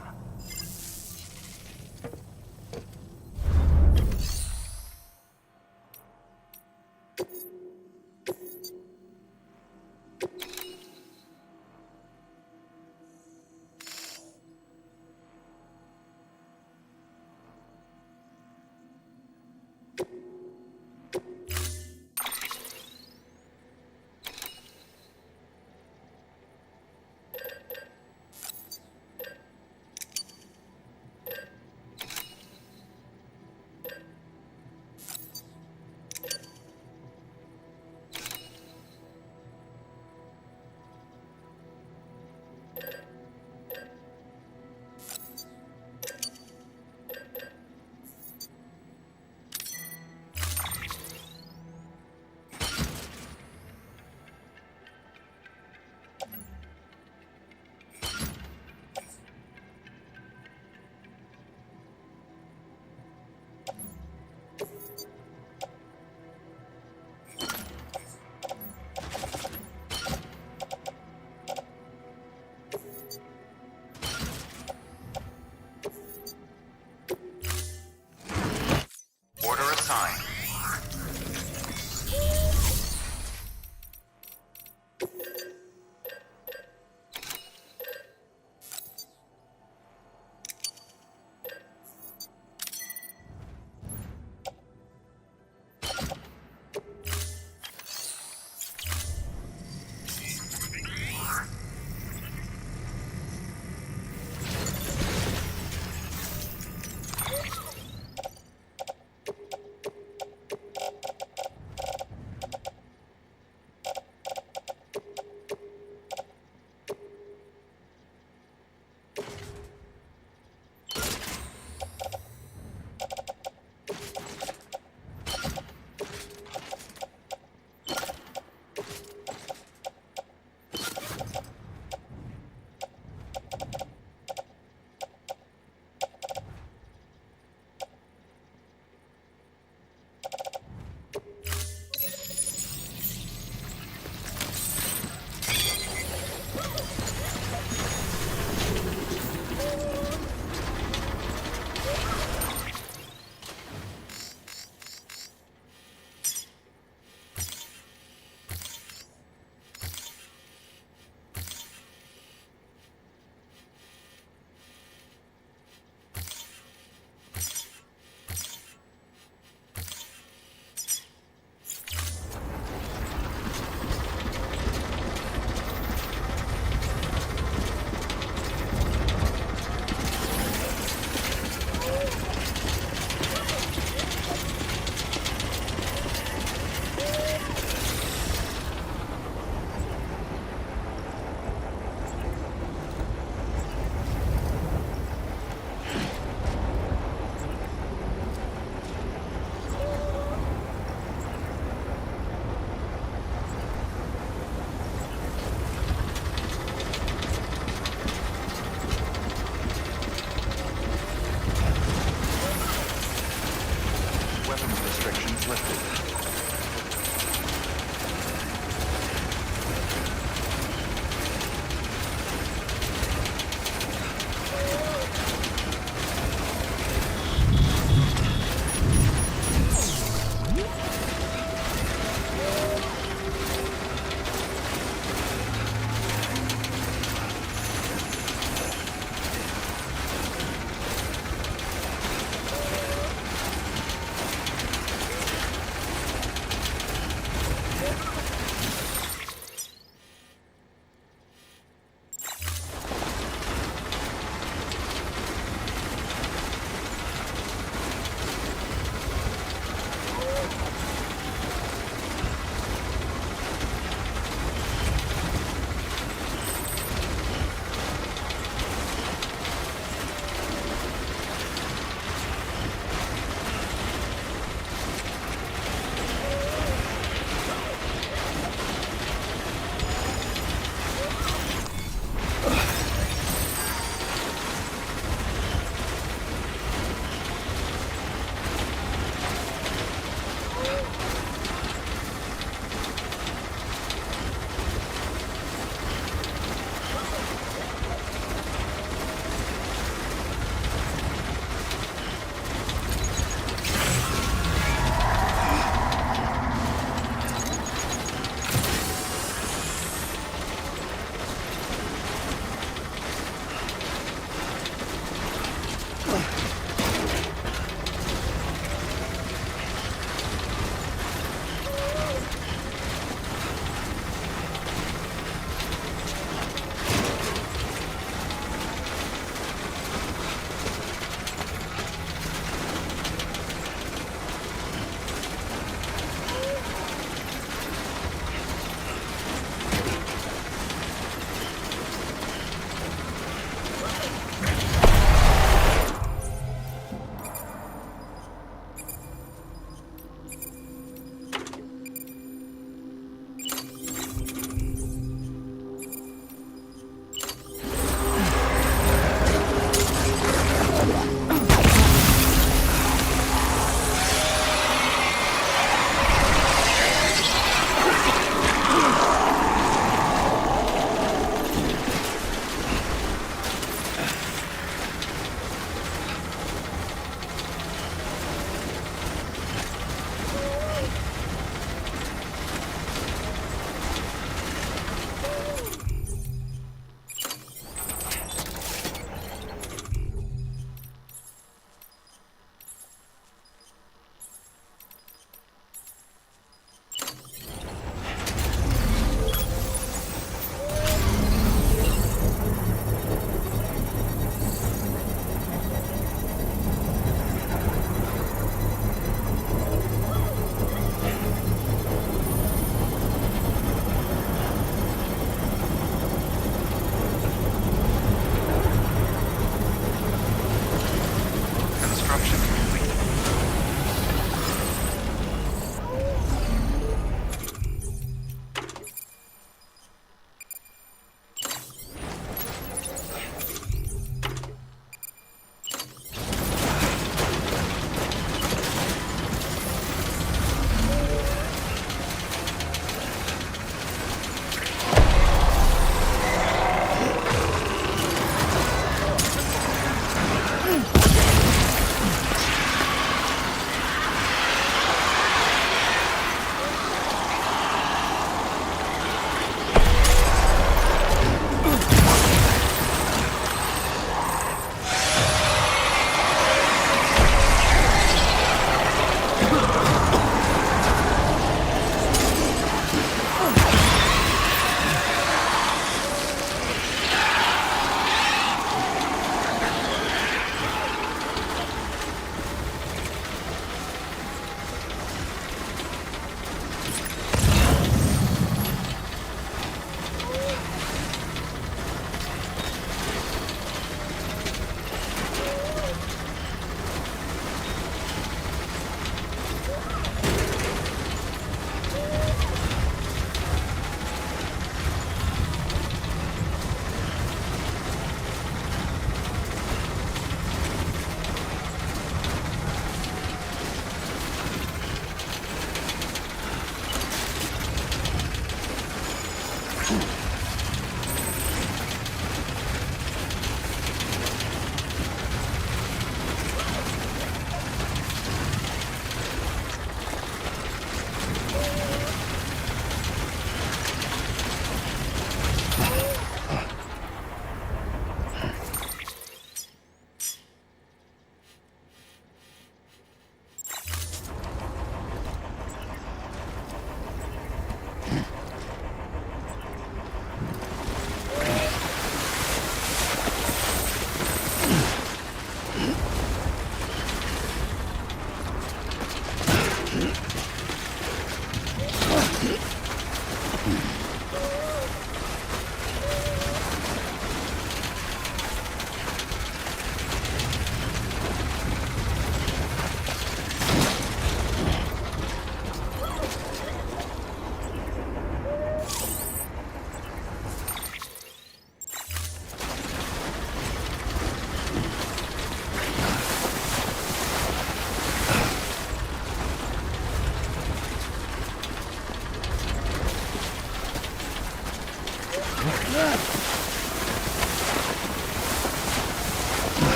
Order assigned.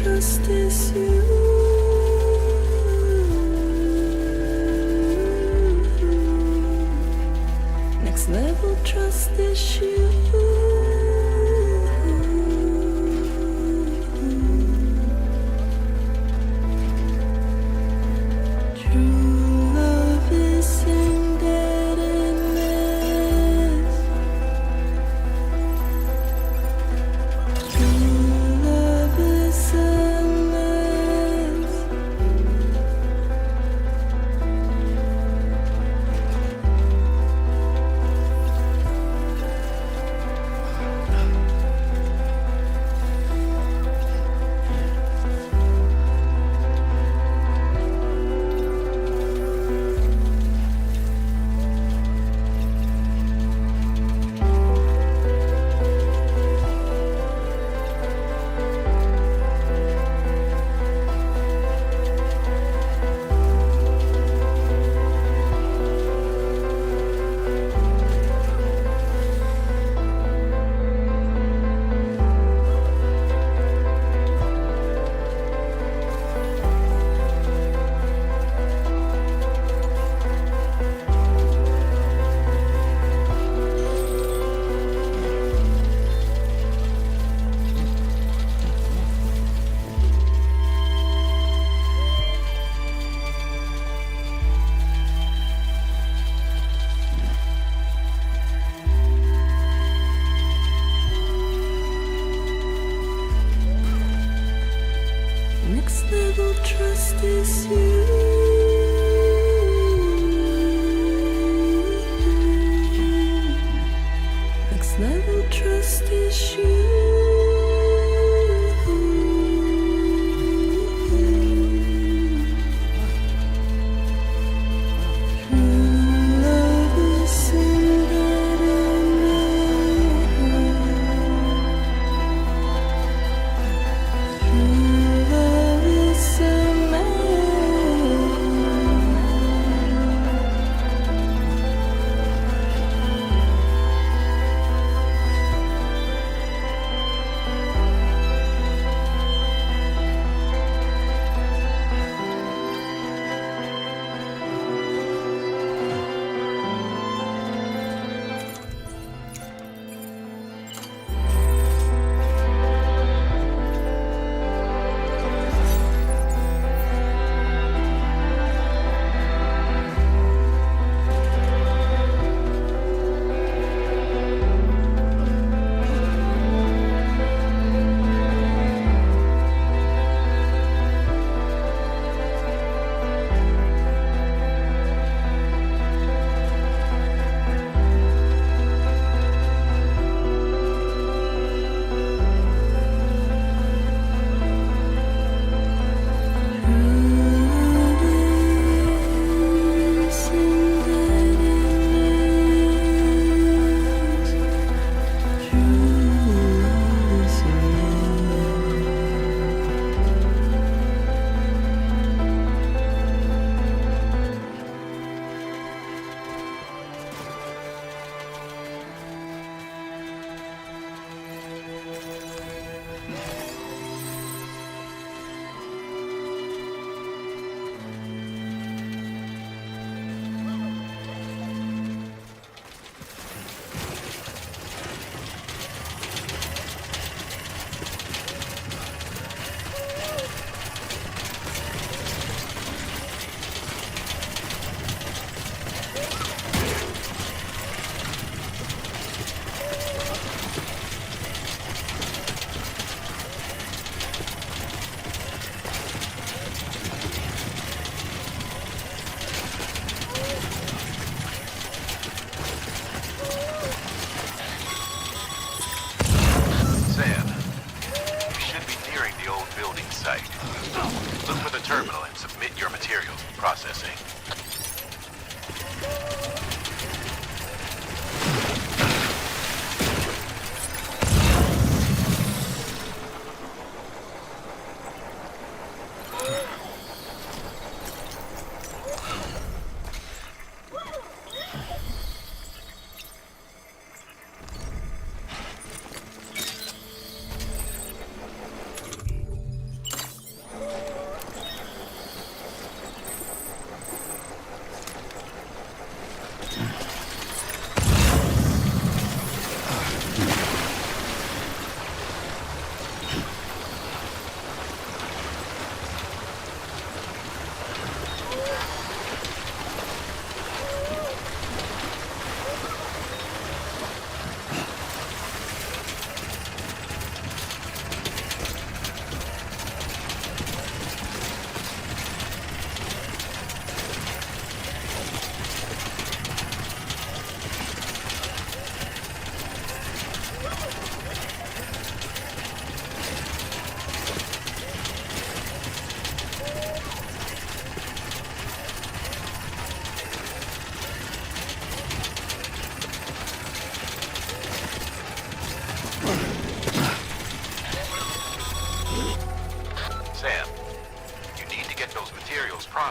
trust is you. Next level trust is you. True love is indebtedness.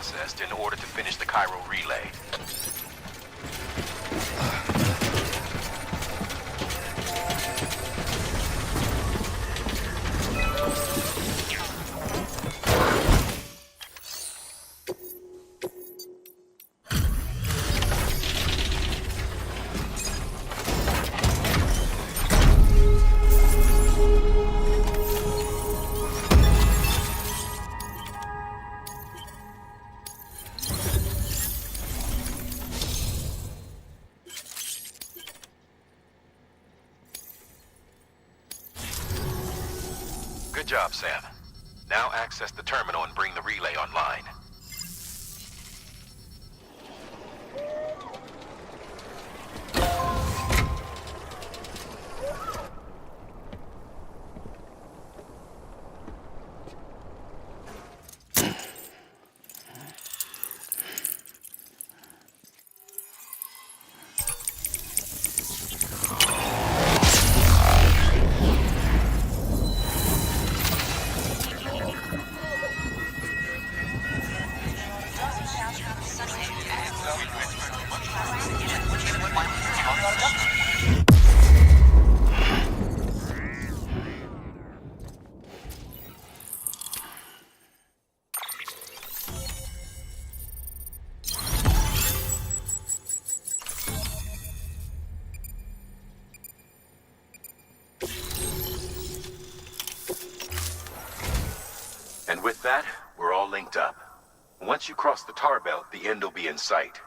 processed in order to finish the Cairo relay. Good job, Sam. Now access the terminal and bring the relay online. And with that, we're all linked up. Once you cross the tar belt, the end will be in sight.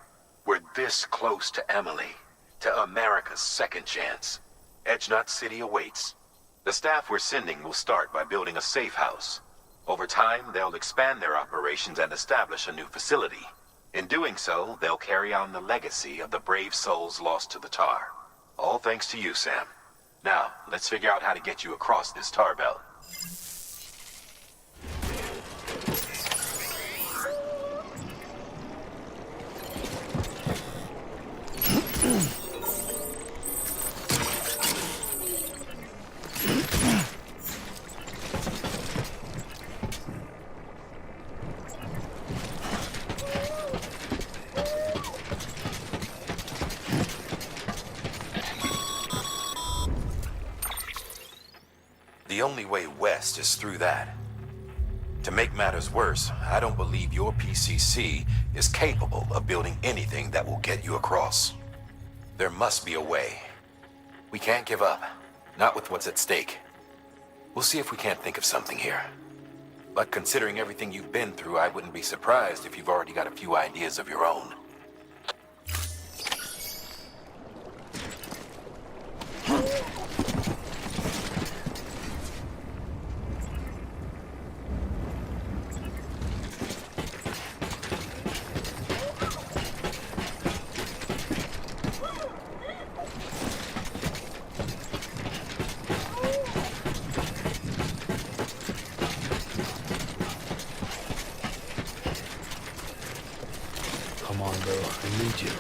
We're this close to Emily, to America's second chance. Edgenut City awaits. The staff we're sending will start by building a safe house. Over time, they'll expand their operations and establish a new facility. In doing so, they'll carry on the legacy of the brave souls lost to the tar. All thanks to you, Sam. Now, let's figure out how to get you across this tar belt. The only way west is through that. To make matters worse, I don't believe your PCC is capable of building anything that will get you across. There must be a way. We can't give up, not with what's at stake. We'll see if we can't think of something here. But considering everything you've been through, I wouldn't be surprised if you've already got a few ideas of your own. Come on, bro. I need you.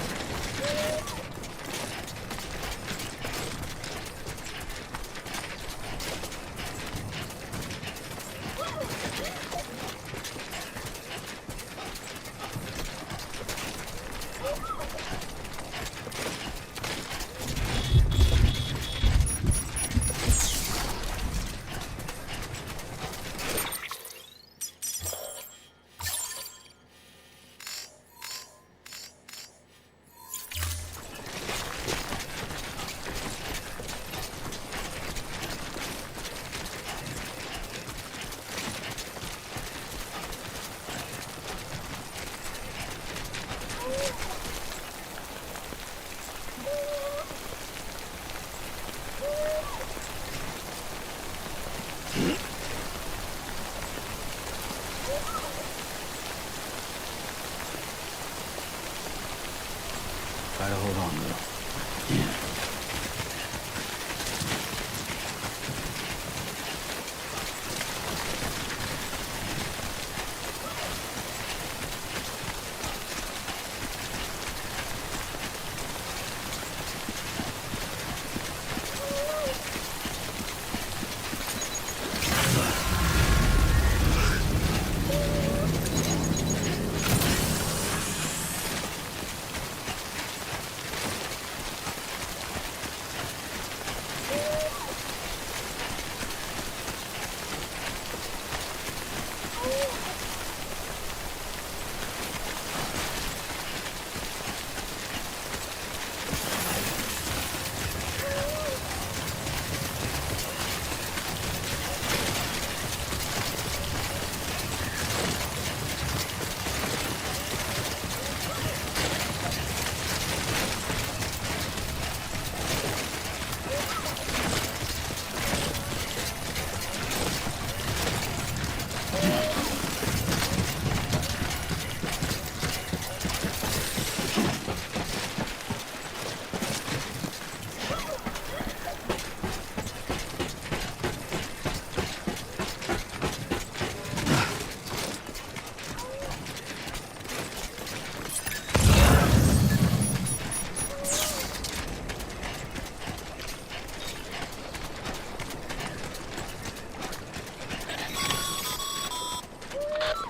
Try to hold on, bro. Yeah.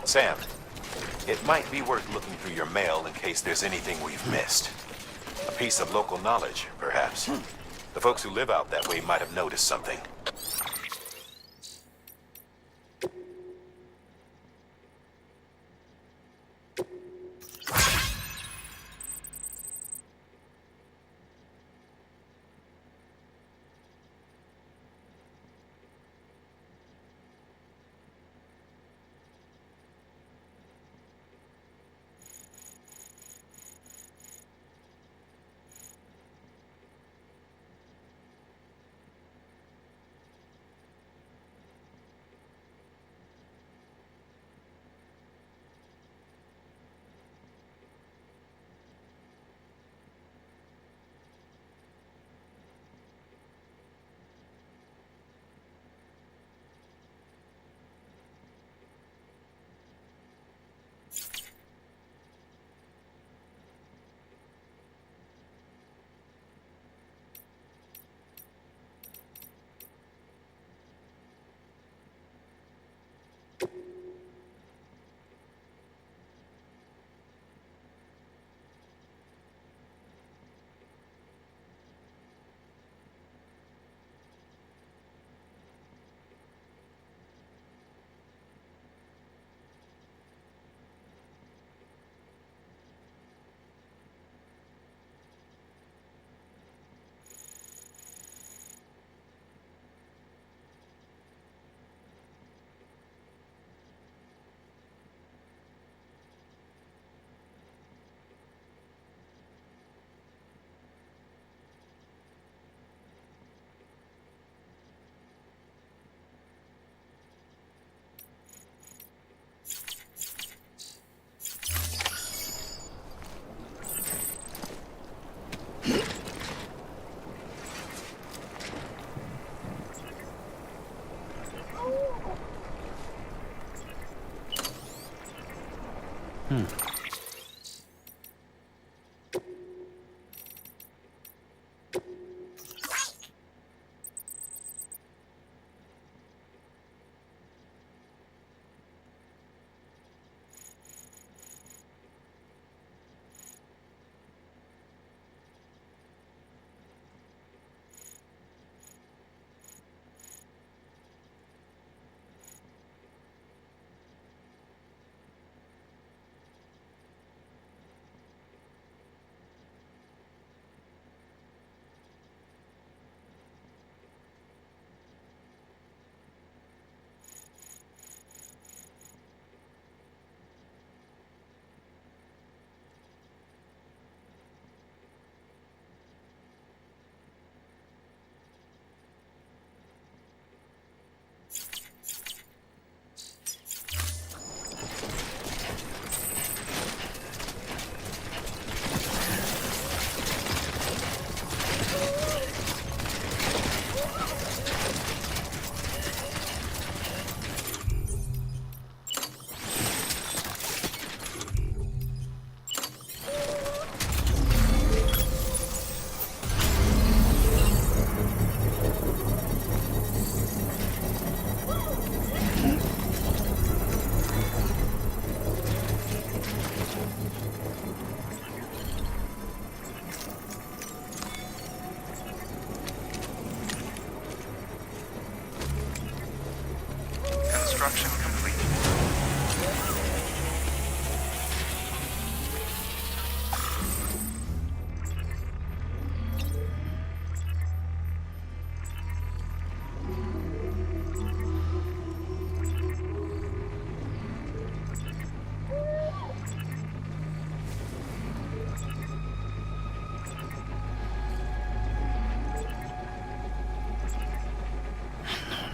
Sam, it might be worth looking through your mail in case there's anything we've missed. A piece of local knowledge, perhaps. The folks who live out that way might have noticed something. Construction complete.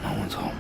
No one's home.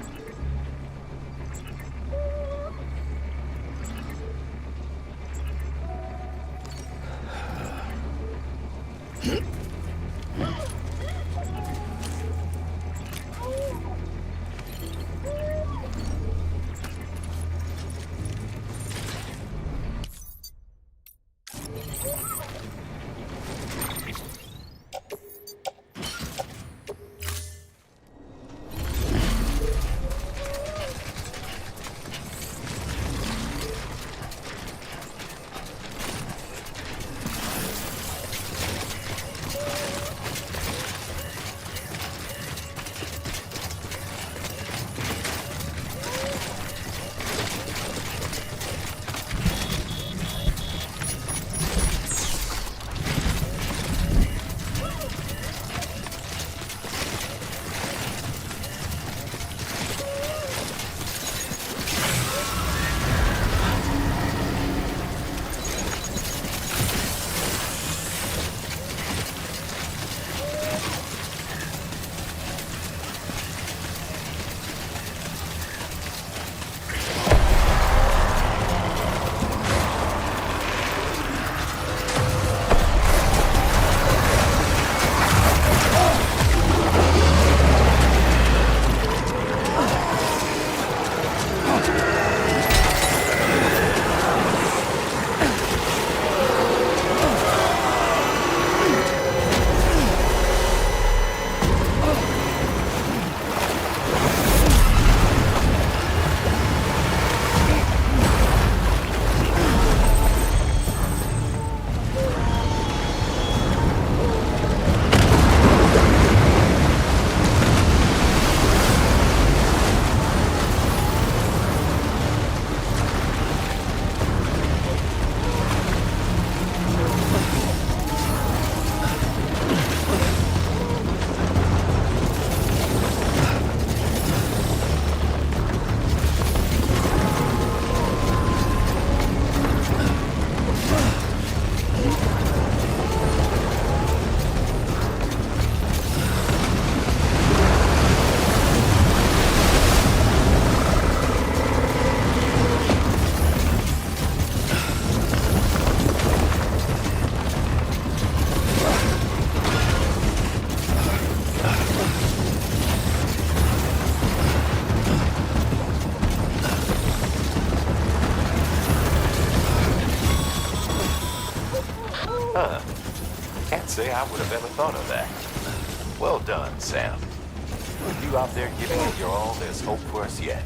I would have ever thought of that. Well done, Sam. With you out there giving it your all, there's hope for us yet.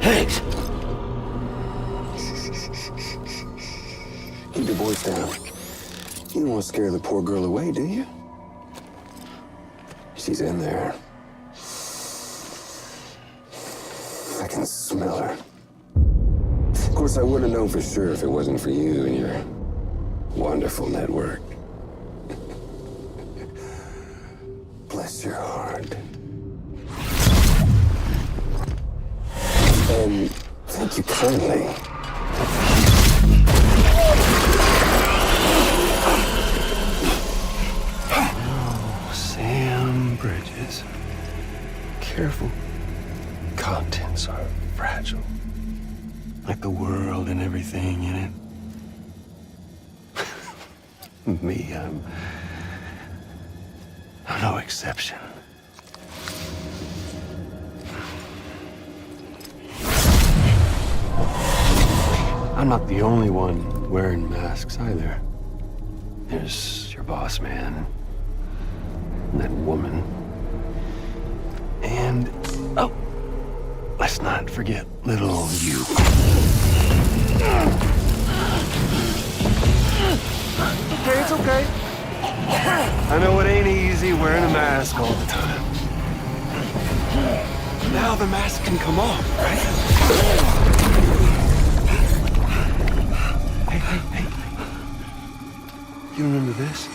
Hey! Keep your voice down. You don't want to scare the poor girl away, do you? She's in there. I can smell her. Of course, I wouldn't have known for sure if it wasn't for you and your wonderful network. Bless your heart. And thank you kindly. Oh, Sam Bridges. Careful. Contents are fragile. Like the world and everything in it. Me, I'm no exception. I'm not the only one wearing masks either. There's your boss man, and that woman, and, oh, let's not forget little you. Okay, it's okay. I know it ain't easy wearing a mask all the time. Now the mask can come off, right? Hey. You remember this?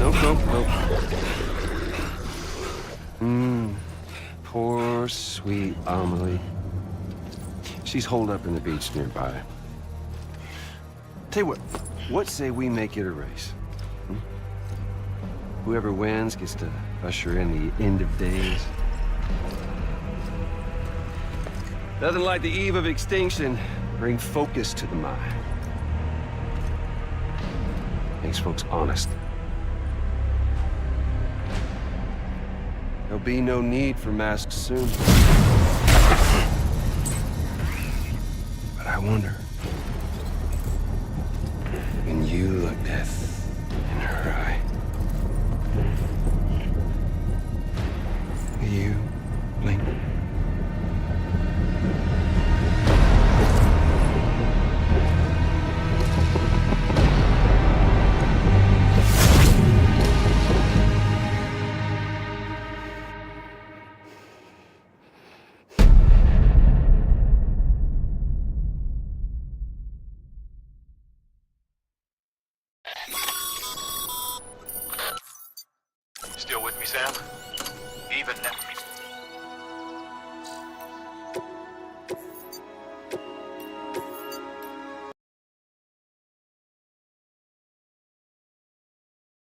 Nope. Poor, sweet Amelie. She's holed up in the beach nearby. Tell you what say we make it a race? Whoever wins gets to usher in the end of days. Nothing like the eve of extinction. Bring focus to the mind. Makes folks honest. There'll be no need for masks soon. But I wonder, when you look death in her eyes,